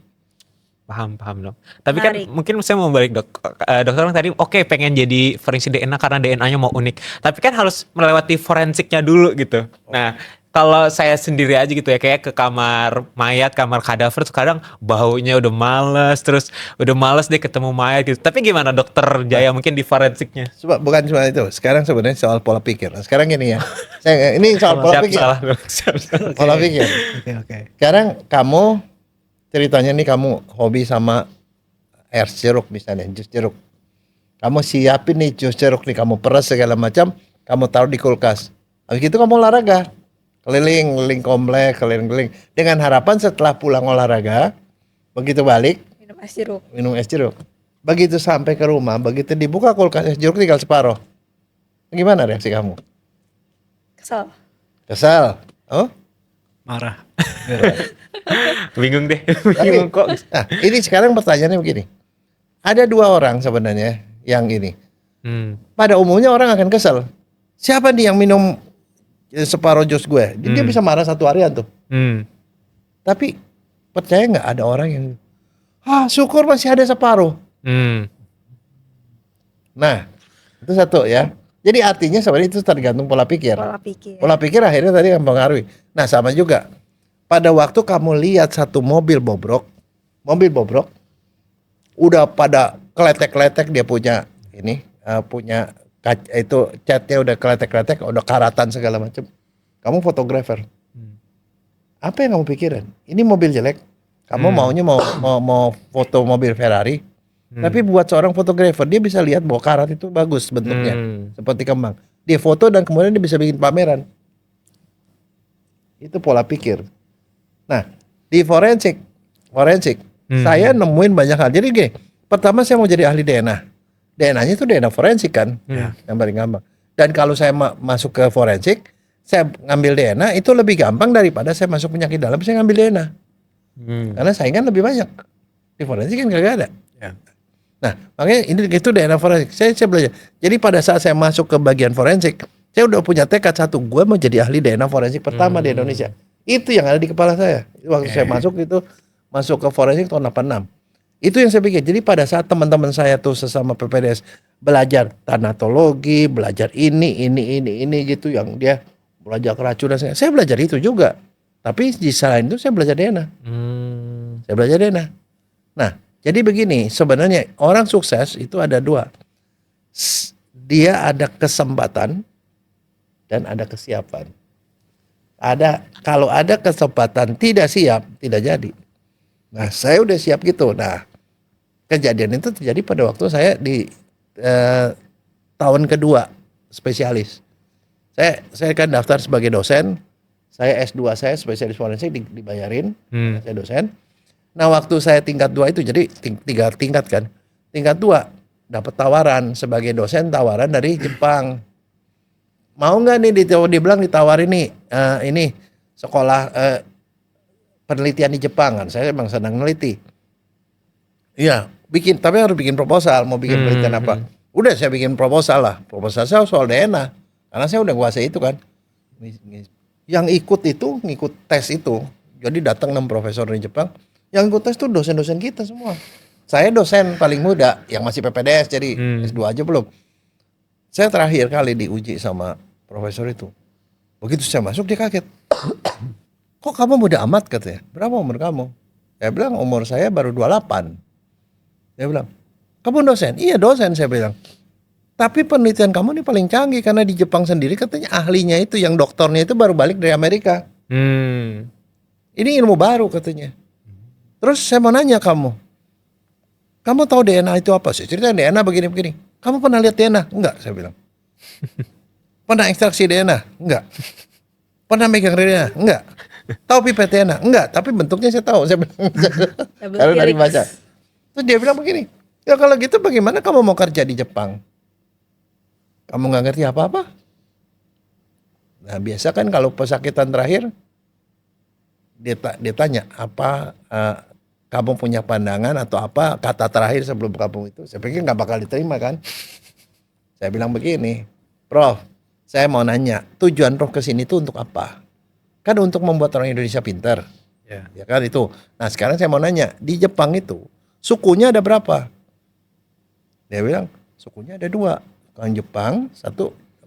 Speaker 4: Paham dok. Tapi kan
Speaker 3: Menarik.
Speaker 4: mungkin saya mau balik dok. Dokter orang tadi oke pengen jadi forensik DNA karena DNA-nya mau unik. Tapi kan harus melewati forensiknya dulu gitu. Nah kalau saya sendiri aja gitu ya kayak ke kamar mayat, kamar kadaver tuh kadang baunya udah males, terus udah males deh ketemu mayat gitu. Tapi gimana dokter Jaya mungkin di forensiknya?
Speaker 1: Coba bukan cuma itu. Sekarang sebenarnya soal pola pikir. Nah, sekarang gini ya. Ini soal pola
Speaker 4: Siap
Speaker 1: pikir.
Speaker 4: salah dok. Siap.
Speaker 1: Pola pikir.
Speaker 2: Oke.
Speaker 1: Sekarang kamu ceritanya nih kamu hobi sama air jeruk misalnya, jus jeruk. Kamu siapin nih jus jeruk nih, kamu peras segala macam, kamu taruh di kulkas. Habis itu kamu olahraga. Keliling komplek, keliling-keliling. Dengan harapan setelah pulang olahraga, begitu balik,
Speaker 3: Minum es jeruk.
Speaker 1: minum es jeruk. Begitu sampai ke rumah, begitu dibuka kulkas es jeruk tinggal separuh. Gimana reaksi kamu?
Speaker 3: Kesel.
Speaker 1: Kesal? Oh?
Speaker 2: Marah.
Speaker 4: Bingung deh.
Speaker 1: Tapi,
Speaker 4: Bingung kok.
Speaker 1: nah, ini sekarang pertanyaannya begini. Ada dua orang sebenarnya yang ini. Pada umumnya orang akan kesel. Siapa nih yang minum separuh jus gue? Dia bisa marah satu harian tuh. Tapi percaya nggak ada orang yang syukur masih ada separuh. Nah, itu satu ya. Jadi artinya sebenarnya itu tergantung pola pikir.
Speaker 3: Pola pikir.
Speaker 1: Pola pikir akhirnya tadi yang mempengaruhi. Nah, sama juga. Pada waktu kamu lihat satu mobil bobrok, udah pada keletek-keletek dia punya ini, punya itu catnya udah keletek-keletek, udah karatan segala macam. Kamu fotografer. Apa yang kamu pikirin? Ini mobil jelek. Kamu maunya mau foto mobil Ferrari. Tapi buat seorang fotografer dia bisa lihat bahwa karat itu bagus bentuknya, seperti kembang. Dia foto dan kemudian dia bisa bikin pameran. Itu pola pikir. Nah, di forensik, saya nemuin banyak hal. Jadi gini, pertama saya mau jadi ahli DNA. DNA-nya itu DNA forensik kan, yang paling gampang. Dan kalau saya masuk ke forensik, saya ngambil DNA itu lebih gampang daripada saya masuk penyakit dalam, saya ngambil DNA. Karena saingan lebih banyak. Di forensik kan gak ada.
Speaker 2: Ya.
Speaker 1: Nah, makanya ini itu DNA forensik. Saya belajar. Jadi pada saat saya masuk ke bagian forensik, saya udah punya tekad satu, gue mau jadi ahli DNA forensik pertama di Indonesia. Itu yang ada di kepala saya. Waktu saya masuk ke forensik tahun 86. Itu yang saya pikir. Jadi pada saat teman-teman saya tuh sesama PPDS belajar tanatologi, belajar ini gitu, yang dia belajar keracunan, saya belajar itu juga. Tapi di selain itu saya belajar DNA. Saya belajar DNA. Nah, jadi begini, sebenarnya orang sukses itu ada dua. Dia ada kesempatan dan ada kesiapan. Kalau ada kesempatan tidak siap, tidak jadi. Nah, saya udah siap gitu. Nah, kejadian itu terjadi pada waktu saya di tahun kedua spesialis. Saya kan daftar sebagai dosen. Saya S2 saya spesialis forensik dibayarin. Saya dosen. Nah, waktu saya tingkat 2 itu jadi 3 tingkat kan. Tingkat 2 dapat tawaran sebagai dosen, tawaran dari Jepang. Mau nggak nih dibilang ditawarin nih ini sekolah penelitian di Jepang kan. Saya emang sedang neliti. Iya, tapi harus bikin proposal, mau bikin penelitian apa. Udah saya bikin proposal lah. Proposal saya soal DNA. Karena saya udah kuasai itu kan. Yang ngikut tes itu. Jadi datang 6 profesor dari Jepang. Yang ikut tes tuh dosen-dosen kita semua. Saya dosen paling muda yang masih PPDS, jadi S2 aja belum. Saya terakhir kali diuji sama profesor itu. Begitu saya masuk dia kaget. Kok kamu muda amat katanya? Berapa umur kamu? Saya bilang umur saya baru 28. Dia bilang, kamu dosen? Iya dosen, saya bilang. Tapi penelitian kamu ini paling canggih karena di Jepang sendiri katanya ahlinya itu yang doktornya itu baru balik dari Amerika. Ini ilmu baru katanya. Terus saya mau nanya kamu tahu DNA itu apa sih? Cerita DNA begini-begini. Kamu pernah lihat DNA? Enggak, saya bilang. Pernah ekstraksi DNA? Enggak. Pernah megang DNA? Enggak. Tahu pipet DNA? Enggak, tapi bentuknya saya tahu. Saya bilang. Kalau dari baca. Terus dia bilang begini, ya kalau gitu bagaimana kamu mau kerja di Jepang? Kamu nggak ngerti apa-apa? Nah biasa kan kalau pesakitan terakhir dia tanya apa kamu punya pandangan atau apa kata terakhir sebelum kamu itu. Saya pikir nggak bakal diterima kan. Saya bilang begini, Prof, saya mau nanya tujuan Prof kesini itu untuk apa? Kan untuk membuat orang Indonesia pintar. Ya kan itu. Nah sekarang saya mau nanya, di Jepang itu sukunya ada berapa? Dia bilang sukunya ada 2. Orang Jepang, 1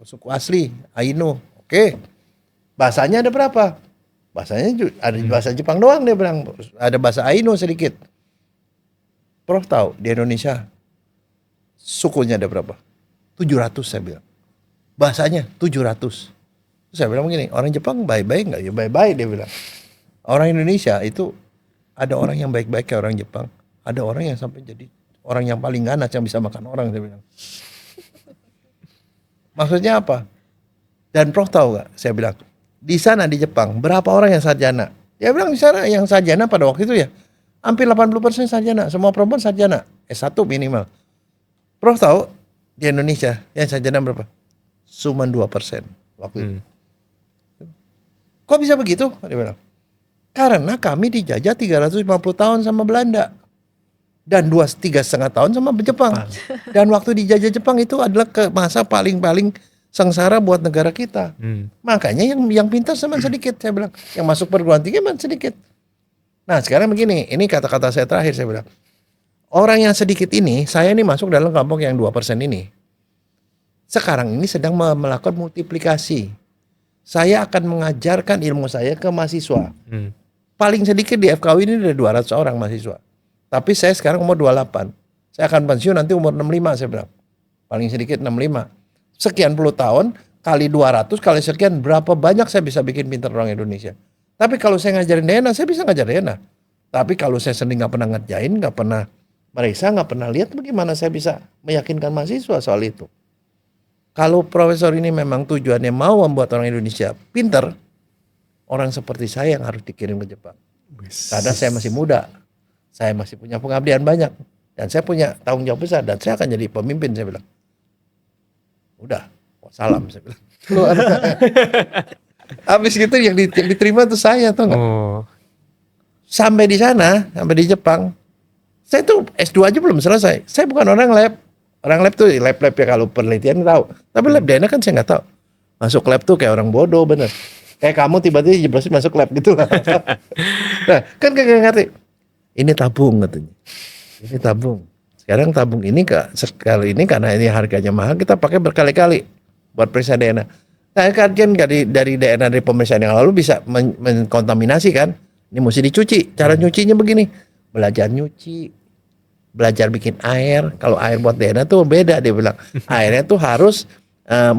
Speaker 1: suku asli, Ainu. Oke. Bahasanya ada berapa? Bahasanya ada bahasa Jepang doang dia bilang. Ada bahasa Ainu sedikit. Prof tahu di Indonesia sukunya ada berapa? 700 saya bilang. Bahasanya 700. Terus saya bilang begini, orang Jepang baik-baik nggak? Ya baik-baik dia bilang. Orang Indonesia itu ada orang yang baik-baik kayak orang Jepang. Ada orang yang sampai jadi orang yang paling ganas yang bisa makan orang saya bilang. Maksudnya apa? Dan Prof tahu nggak? Saya bilang di sana di Jepang berapa orang yang sarjana? Dia bilang di sana yang sarjana pada waktu itu ya hampir 80% sarjana. Semua perempuan sarjana S1 minimal. Prof tahu di Indonesia yang sarjana berapa? Cuma 2% waktu itu. Kok bisa begitu? Dia bilang. Karena kami dijajah 350 tahun sama Belanda. Dan 3,5 tahun sama Jepang. Dan waktu dijajah Jepang itu adalah masa paling-paling sengsara buat negara kita. Makanya yang pintar cuma sedikit, saya bilang. Yang masuk perguruan tinggi cuma sedikit. Nah sekarang begini, ini kata-kata saya terakhir saya bilang. Orang yang sedikit ini, saya ini masuk dalam kelompok yang 2% ini. Sekarang ini sedang melakukan multiplikasi. Saya akan mengajarkan ilmu saya ke mahasiswa. Paling sedikit di FKUI ini ada 200 orang mahasiswa. Tapi saya sekarang umur 28. Saya akan pensiun nanti umur 65 saya bilang. Paling sedikit 65. Sekian puluh tahun kali 200 kali sekian berapa banyak saya bisa bikin pintar orang Indonesia. Tapi kalau saya ngajarin DNA saya bisa ngajar DNA. Tapi kalau saya sendiri nggak pernah ngerjain, nggak pernah meriksa, nggak pernah lihat bagaimana saya bisa meyakinkan mahasiswa soal itu. Kalau profesor ini memang tujuannya mau membuat orang Indonesia pintar, orang seperti saya yang harus dikirim ke Jepang. Karena saya masih muda. Saya masih punya pengabdian banyak. Dan saya punya tanggung jawab besar. Dan saya akan jadi pemimpin, saya bilang. Udah, salam, saya bilang. Habis gitu yang diterima tuh saya, tau gak? Sampai di sana, sampai di Jepang. Saya tuh S2 aja belum selesai. Saya bukan orang lab. Orang lab tuh, lab-lab ya kalau penelitian tahu. Tapi lab DNA kan saya nggak tahu. Masuk lab tuh kayak orang bodoh, bener. Kayak kamu tiba-tiba jeblosin masuk lab gitu lah. Nah, kan kayak ngerti. Ini tabung katanya. Ini tabung. Sekarang tabung ini sekali ini karena ini harganya mahal kita pakai berkali-kali buat periksa DNA. Nah, kan dari DNA dari pemeriksaan yang lalu bisa mengkontaminasi kan. Ini mesti dicuci. Cara nyucinya begini. Belajar nyuci. Belajar bikin air. Kalau air buat DNA tuh beda dia bilang. Airnya tuh harus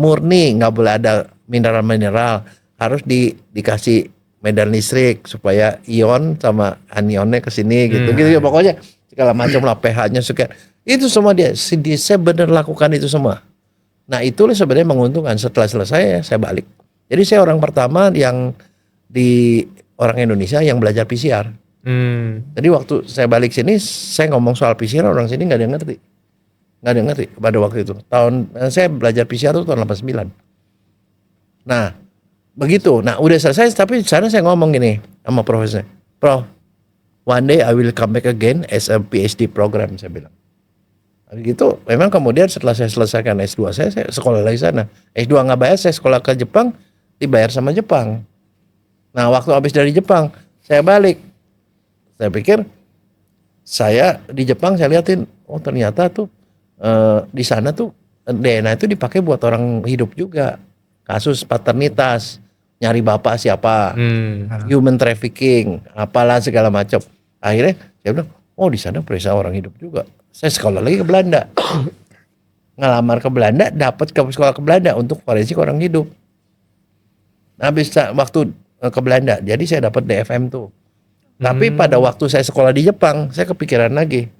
Speaker 1: murni, nggak boleh ada mineral-mineral. Harus dikasih medan listrik supaya ion sama anionnya ke sini gitu ya pokoknya segala macam lah pH-nya sekian. Itu semua saya benar lakukan itu semua. Nah, itu sebenarnya menguntungkan. Setelah selesai saya balik. Jadi saya orang pertama yang di orang Indonesia yang belajar PCR. Jadi waktu saya balik sini saya ngomong soal PCR orang sini nggak ada yang ngerti. Nggak ada yang ngerti pada waktu itu. Saya belajar PCR itu tahun 89. Nah, begitu. Nah, udah selesai tapi di sana saya ngomong gini sama profesornya. Prof, one day I will come back again as a PhD program, saya bilang. Gitu. Memang kemudian setelah saya selesaikan S2 saya sekolah lagi sana. S2 nggak bayar, saya sekolah ke Jepang, dibayar sama Jepang. Nah, waktu habis dari Jepang, saya balik. Saya pikir saya di Jepang saya liatin, oh ternyata tuh di sana tuh DNA itu dipakai buat orang hidup juga. Kasus paternitas, nyari bapak siapa, human trafficking, apalah segala macam. Akhirnya saya bilang, oh di sana periksa orang hidup juga. Saya sekolah lagi ke Belanda, ngelamar ke Belanda, dapat ke sekolah ke Belanda untuk forensik orang hidup. Habis waktu ke Belanda, jadi saya dapat DFM tuh. Tapi pada waktu saya sekolah di Jepang, saya kepikiran lagi,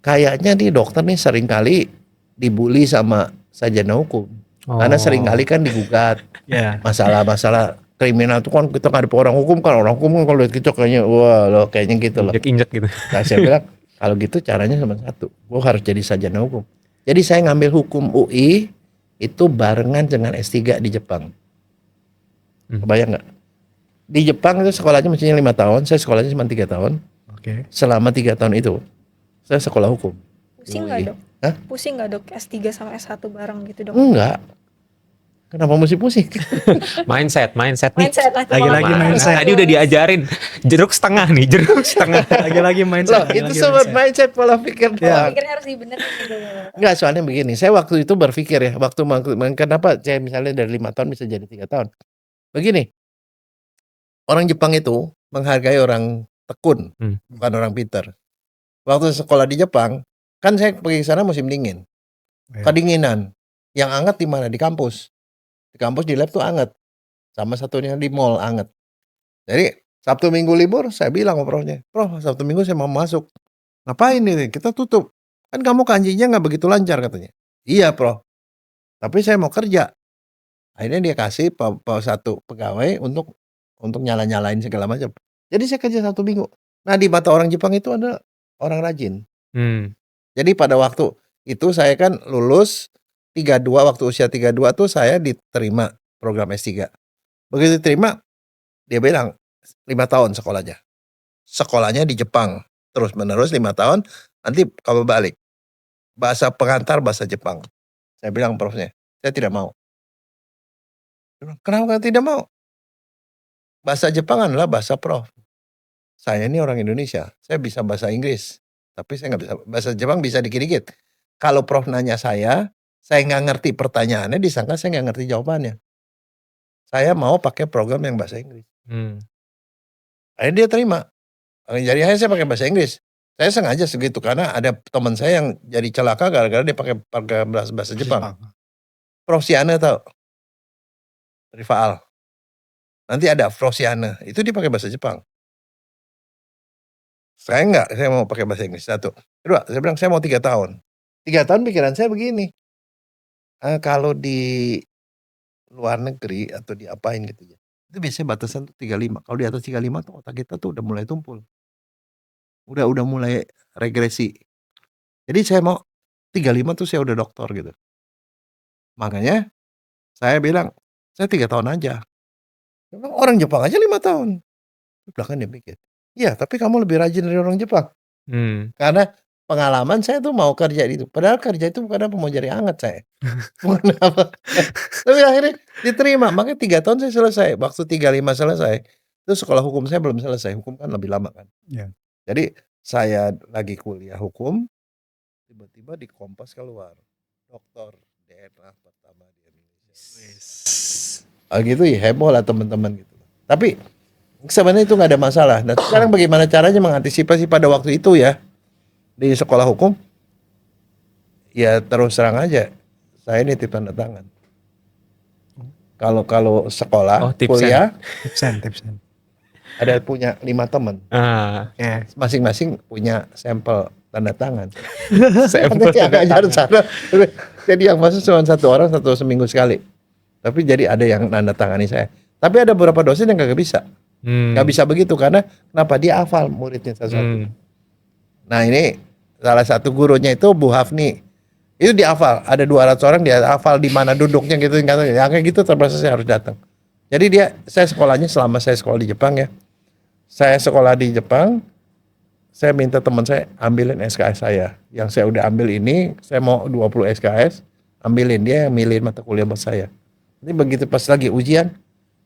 Speaker 1: kayaknya nih dokter nih sering kali dibully sama sarjana hukum. Karena sering kali kan digugat masalah-masalah kriminal itu kan kita ngadep orang hukum kan kalau lihat gitu kayaknya wah lo kayaknya gitu loh.
Speaker 4: Injek gitu.
Speaker 1: Nah saya bilang kalau gitu caranya cuma satu, gue harus jadi sarjana hukum. Jadi saya ngambil hukum UI itu barengan dengan S3 di Jepang. Kebayang nggak? Di Jepang itu sekolahnya mestinya 5 tahun, saya sekolahnya cuma 3 tahun.
Speaker 2: Oke.
Speaker 1: Selama 3 tahun itu, saya sekolah hukum.
Speaker 3: Pusing nggak dok?
Speaker 1: Hah?
Speaker 3: Pusing nggak dok S3 sama S1 bareng gitu dok?
Speaker 1: Enggak. Kenapa mesti pusing?
Speaker 4: Mindset nih.
Speaker 3: Mindset lah.
Speaker 2: Lagi-lagi mindset.
Speaker 4: Tadi udah diajarin jeruk setengah nih, jeruk setengah.
Speaker 2: Lagi-lagi mindset.
Speaker 1: Loh, itu sobat mindset pola pikir.
Speaker 3: Pola pikirnya harus dibenerin gitu.
Speaker 1: Enggak, soalnya begini. Saya waktu itu berpikir ya, kenapa saya misalnya dari 5 tahun bisa jadi 3 tahun. Begini, orang Jepang itu menghargai orang tekun, bukan orang pintar. Waktu sekolah di Jepang, kan saya pergi ke sana musim dingin.
Speaker 2: Ya.
Speaker 1: Kedinginan. Yang anget di mana? Di kampus. Di kampus di lab tuh anget. Sama satunya di mall anget. Jadi Sabtu Minggu libur, saya bilang sama profnya, Prof, Sabtu Minggu saya mau masuk. Ngapain nih? Kita tutup. Kan kamu kanjinya nggak begitu lancar katanya. Iya, Prof. Tapi saya mau kerja. Akhirnya dia kasih satu pegawai untuk nyala-nyalain segala macam. Jadi saya kerja Sabtu Minggu. Nah, di mata orang Jepang itu ada orang rajin. Jadi pada waktu itu saya kan lulus 32, waktu usia 32 tuh saya diterima program S3. Begitu diterima, dia bilang 5 tahun sekolahnya. Sekolahnya di Jepang. Terus menerus 5 tahun, nanti kamu balik. Bahasa pengantar bahasa Jepang. Saya bilang profnya, saya tidak mau. Kenapa tidak mau? Bahasa Jepang adalah bahasa prof. Saya ini orang Indonesia, saya bisa bahasa Inggris. Tapi saya nggak bisa, bahasa Jepang bisa dikit-dikit. Kalau prof nanya saya nggak ngerti pertanyaannya, disangka saya nggak ngerti jawabannya. Saya mau pakai program yang bahasa Inggris. Akhirnya dia terima. Jadi saya pakai bahasa Inggris. Saya sengaja segitu karena ada teman saya yang jadi celaka gara-gara dia pakai bahasa Jepang. Prof Siana tahu? Rifaal. Nanti ada Prof Siana, itu dia pakai bahasa Jepang. Saya enggak, saya mau pakai bahasa Inggris. 1. Kedua, saya bilang saya mau 3 tahun. 3 tahun pikiran saya begini. Kalau di luar negeri atau diapain gitu ya. Itu biasanya batasan 35. Kalau di atas 35 tuh otak kita tuh udah mulai tumpul. Udah mulai regresi. Jadi saya mau 35 tuh saya udah doktor gitu. Makanya saya bilang, saya 3 tahun aja. Orang Jepang aja 5 tahun. Belakang dia mikir, iya tapi kamu lebih rajin dari orang Jepang. Karena pengalaman saya tuh mau kerja di itu. Padahal kerja itu bukan apa mau jadi anget saya. Bukan apa. Tapi akhirnya diterima. Makanya 3 tahun saya selesai. Waktu 35 selesai. Itu sekolah hukum saya belum selesai. Hukum kan lebih lama kan.
Speaker 2: Ya.
Speaker 1: Jadi saya lagi kuliah hukum. Tiba-tiba di Kompas keluar. Doktor DNA pertama di Indonesia. Gitu ya heboh lah teman-teman gitu. Tapi sebenarnya itu nggak ada masalah. Nah sekarang bagaimana caranya mengantisipasi pada waktu itu ya di sekolah hukum? Ya terus terang aja, saya nitip tanda tangan. Kalau sekolah kuliah,
Speaker 2: tipsen.
Speaker 1: ada punya 5 teman.
Speaker 2: Ya.
Speaker 1: Masing-masing punya sampel tanda tangan.
Speaker 4: Sampel
Speaker 1: Agak jarang sana. Jadi yang masuk cuma 1 orang seminggu sekali. Tapi jadi ada yang tanda tangani saya. Tapi ada beberapa dosen yang kagak bisa. Gak bisa begitu karena kenapa dia hafal muridnya satu-satu. Nah ini salah satu gurunya itu Bu Hafni. Itu dia hafal. Ada 200 orang dia hafal di mana duduknya gitu. Yang kayak gitu terpaksa saya harus datang. Jadi saya sekolahnya selama saya sekolah di Jepang ya. Saya sekolah di Jepang. Saya minta teman saya ambilin SKS saya. Yang saya udah ambil ini, saya mau 20 SKS. Ambilin, dia yang milihin mata kuliah buat saya. Jadi begitu pas lagi ujian,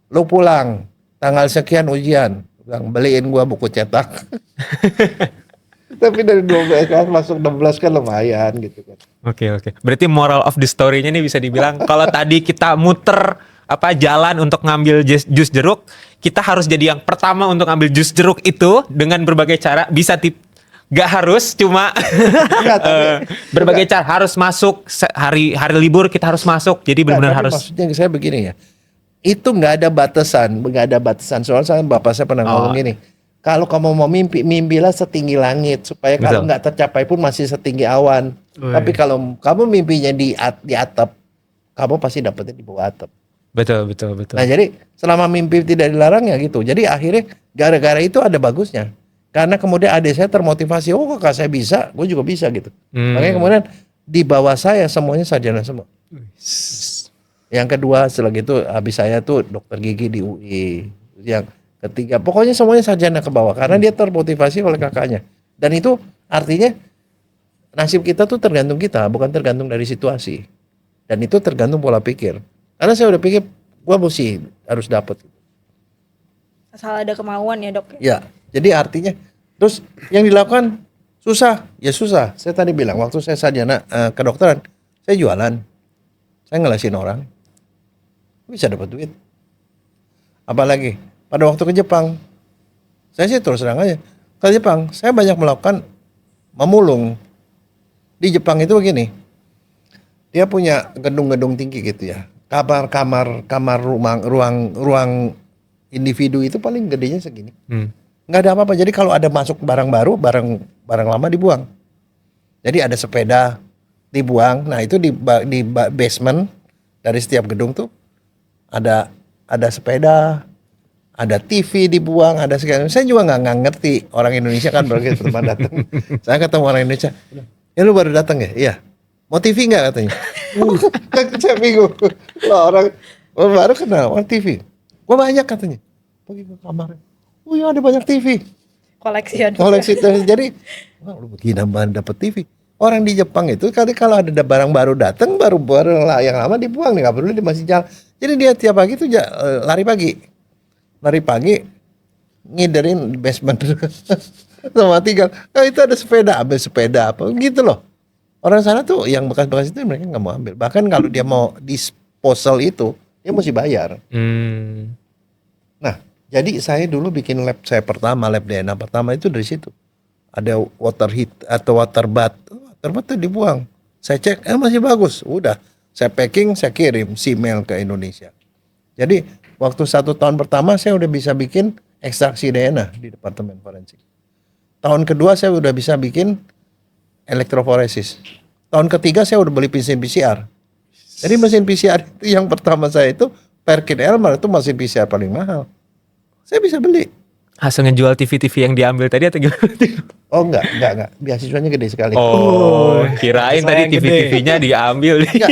Speaker 1: lu pulang, tanggal sekian ujian, bilang beliin gua buku cetak. Tapi dari 12 kan masuk 16 kan lumayan gitu kan.
Speaker 4: Oke. Berarti moral of the story-nya nih bisa dibilang kalau tadi kita muter jalan untuk ngambil jus jeruk, kita harus jadi yang pertama untuk ngambil jus jeruk itu dengan berbagai cara. Gak harus cuma berbagai cara harus masuk hari libur kita harus masuk. Jadi benar-benar harus.
Speaker 1: Maksudnya saya begini ya. Itu nggak ada batasan. Soalnya bapak saya pernah ngomong gini. Kalau kamu mau mimpilah setinggi langit supaya kalau nggak tercapai pun masih setinggi awan. Tapi kalau kamu mimpinya di atap, kamu pasti dapetnya di bawah atap.
Speaker 4: Betul.
Speaker 1: Nah jadi selama mimpi tidak dilarang ya gitu. Jadi akhirnya gara-gara itu ada bagusnya. Karena kemudian adik saya termotivasi, oh kakak saya bisa, gue juga bisa gitu. Makanya kemudian di bawah saya semuanya sarjana semua. Yang kedua setelah gitu habis saya tuh dokter gigi di UI. Yang ketiga pokoknya semuanya sarjana ke bawah karena dia termotivasi oleh kakaknya. Dan itu artinya nasib kita tuh tergantung kita, bukan tergantung dari situasi. Dan itu tergantung pola pikir. Karena saya udah pikir gua mesti harus dapat.
Speaker 3: Asal ada kemauan ya dok.
Speaker 1: Ya, jadi artinya terus yang dilakukan susah, ya susah. Saya tadi bilang waktu saya sarjana kedokteran, saya jualan, saya ngelesin orang, bisa dapat duit. Apalagi pada waktu ke Jepang, saya sih terus terang aja ke Jepang, saya banyak melakukan memulung. Di Jepang itu begini, dia punya gedung-gedung tinggi gitu ya, kamar ruang individu itu paling gedenya segini. Nggak ada apa-apa. Jadi kalau ada masuk barang baru, barang lama dibuang. Jadi ada sepeda dibuang. Nah itu di basement dari setiap gedung tuh ada sepeda, ada TV dibuang, ada segala. Saya juga nggak ngerti orang Indonesia kan begitu teman datang. Saya ketemu orang Indonesia, ya lu baru datang ya? Iya. Mau TV nggak katanya? Saya bingung. Lah orang baru kenal orang TV. Gua banyak katanya. Pergi ke kamarnya. Oh iya ada banyak TV.
Speaker 3: Koleksi ya dok.
Speaker 1: Koleksi jadi wah lu begini dapat TV. Orang di Jepang itu kalau ada barang baru datang baru yang lama dibuang nih nggak perlu dia masih jalan. Jadi dia tiap pagi tuh lari pagi ngiderin di basement sama tinggal. Oh itu ada sepeda, ambil sepeda apa gitu loh. Orang sana tuh yang bekas-bekas itu mereka nggak mau ambil. Bahkan kalau dia mau disposal itu dia mesti bayar. Nah, jadi saya dulu bikin lab saya pertama, lab DNA pertama itu dari situ. Ada water heat atau water bath. Water bath itu dibuang. Saya cek, masih bagus. Udah, saya packing, saya kirim email ke Indonesia. Jadi waktu 1 tahun pertama saya udah bisa bikin ekstraksi DNA di departemen forensik. Tahun kedua saya udah bisa bikin elektroforesis. Tahun ketiga saya udah beli mesin PCR. Jadi mesin PCR itu yang pertama saya itu Perkin Elmer itu mesin PCR paling mahal. Saya bisa beli.
Speaker 4: Hasil ngejual TV-TV yang diambil tadi atau gimana?
Speaker 1: Oh enggak. Beasiswanya gede sekali.
Speaker 4: Oh, kirain tadi
Speaker 2: Sayang gede.
Speaker 4: TV-TV-nya diambil.
Speaker 1: Enggak,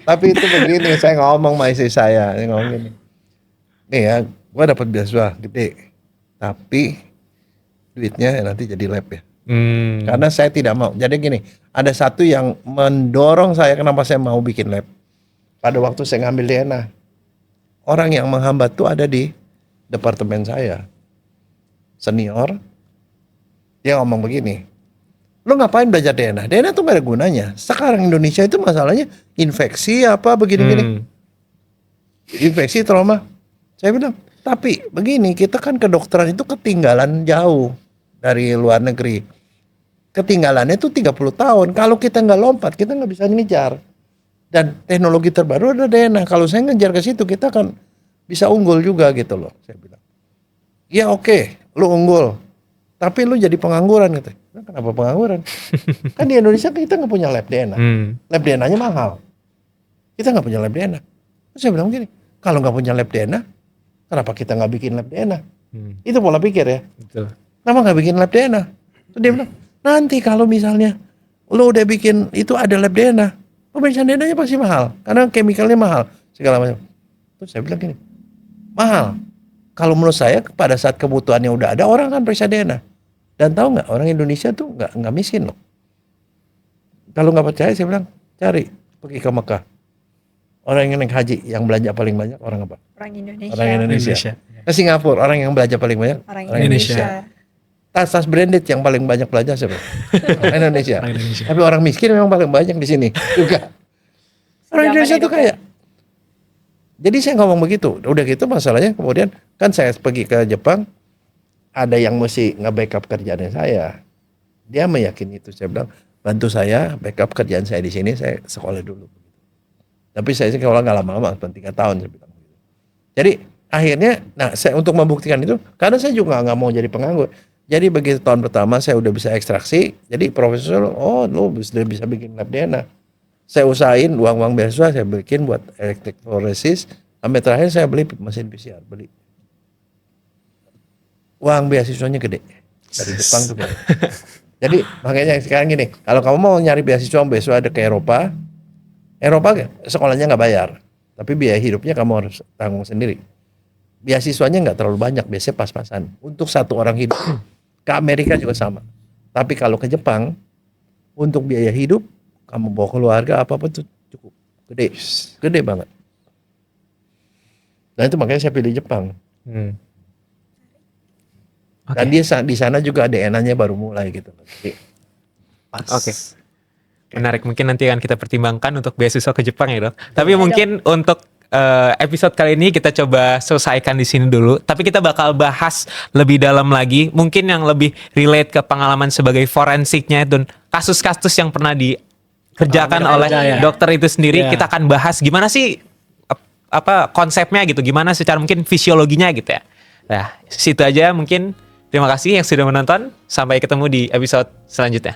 Speaker 1: tapi itu begini, saya ngomong sama istri saya ngomong gini. Nih ya, gua dapat beasiswa gede. Tapi duitnya nanti jadi lab ya. Karena saya tidak mau. Jadi gini, ada satu yang mendorong saya kenapa saya mau bikin lab. Pada waktu saya ngambil DNA, orang yang menghambat tuh ada di departemen saya. Senior, dia ngomong begini, lo ngapain belajar DNA? DNA tuh gak ada gunanya. Sekarang Indonesia itu masalahnya infeksi apa begini-gini. Infeksi, trauma. Saya bilang, tapi begini, kita kan kedokteran itu ketinggalan jauh dari luar negeri. Ketinggalannya itu 30 tahun. Kalau kita nggak lompat, kita nggak bisa ngejar. Dan teknologi terbaru ada DNA. Kalau saya ngejar ke situ, kita kan bisa unggul juga gitu loh. Saya bilang, ya oke, lu unggul. Tapi lu jadi pengangguran gitu. Nah, kenapa pengangguran? Kan di Indonesia kita nggak punya lab DNA. Lab DNA-nya mahal. Kita nggak punya lab DNA. Terus saya bilang gini, kalau nggak punya lab DNA, kenapa kita nggak bikin lab DNA? Itu pola pikir ya.
Speaker 4: Betul.
Speaker 1: Kenapa nggak bikin lab DNA? Terus dia bilang, nanti kalau misalnya lo udah bikin itu ada lab DNA, pemeriksaan DNA-nya pasti mahal, karena chemicalnya mahal, segala macam. Terus saya bilang gini, mahal. Kalau menurut saya pada saat kebutuhannya udah ada, orang kan periksa DNA. Dan tahu nggak, orang Indonesia tuh nggak miskin loh. Kalau nggak percaya, saya bilang cari, pergi ke Mekah. Orang yang naik haji, yang belanja paling banyak orang apa?
Speaker 3: Orang Indonesia.
Speaker 1: Orang Indonesia.
Speaker 2: Indonesia.
Speaker 1: Ke Singapura, orang yang belanja paling banyak
Speaker 3: Orang
Speaker 1: orang
Speaker 3: Indonesia.
Speaker 1: Tas branded yang paling banyak belanja siapa? Orang Indonesia.
Speaker 2: Orang Indonesia.
Speaker 1: Tapi orang miskin memang paling banyak di sini juga. Orang Indonesia tuh kaya. Jadi saya ngomong begitu. Udah gitu masalahnya kemudian kan saya pergi ke Jepang, ada yang mesti nge-backup kerjaannya saya. Dia meyakini itu. Saya bilang, bantu saya backup kerjaan saya di sini, saya sekolah dulu. Tapi saya sekolah nggak lama-lama, cuma 3 tahun saya bilang. Jadi akhirnya, nah saya untuk membuktikan itu, karena saya juga nggak mau jadi penganggur. Jadi begitu tahun pertama saya udah bisa ekstraksi, jadi profesor, oh lu sudah bisa bikin lab DNA. Saya usahain uang beasiswa saya bikin buat elektroforesis, sampai terakhir saya beli mesin PCR, beli. Uang beasiswanya gede dari Jepang tuh. Jadi makanya sekarang gini, kalau kamu mau nyari beasiswa ada ke Eropa sekolahnya nggak bayar. Tapi biaya hidupnya kamu harus tanggung sendiri. Beasiswanya nggak terlalu banyak, biasanya pas-pasan. Untuk satu orang hidup. Ke Amerika juga sama. Tapi kalau ke Jepang, untuk biaya hidup, kamu bawa keluarga apa-apa tuh cukup. Gede banget. Nah itu makanya saya pilih Jepang. Dan dia di sana juga DNA-nya baru mulai gitu. Jadi, pas.
Speaker 4: Oke. Menarik, mungkin nanti akan kita pertimbangkan untuk beasiswa ke Jepang ya dok. Tapi mungkin untuk episode kali ini kita coba selesaikan di sini dulu. Tapi kita bakal bahas lebih dalam lagi, mungkin yang lebih relate ke pengalaman sebagai forensiknya dan kasus-kasus yang pernah dikerjakan oleh dokter itu sendiri. Kita akan bahas gimana sih apa konsepnya gitu, gimana secara mungkin fisiologinya gitu ya. Nah, situ aja mungkin. Terima kasih yang sudah menonton. Sampai ketemu di episode selanjutnya.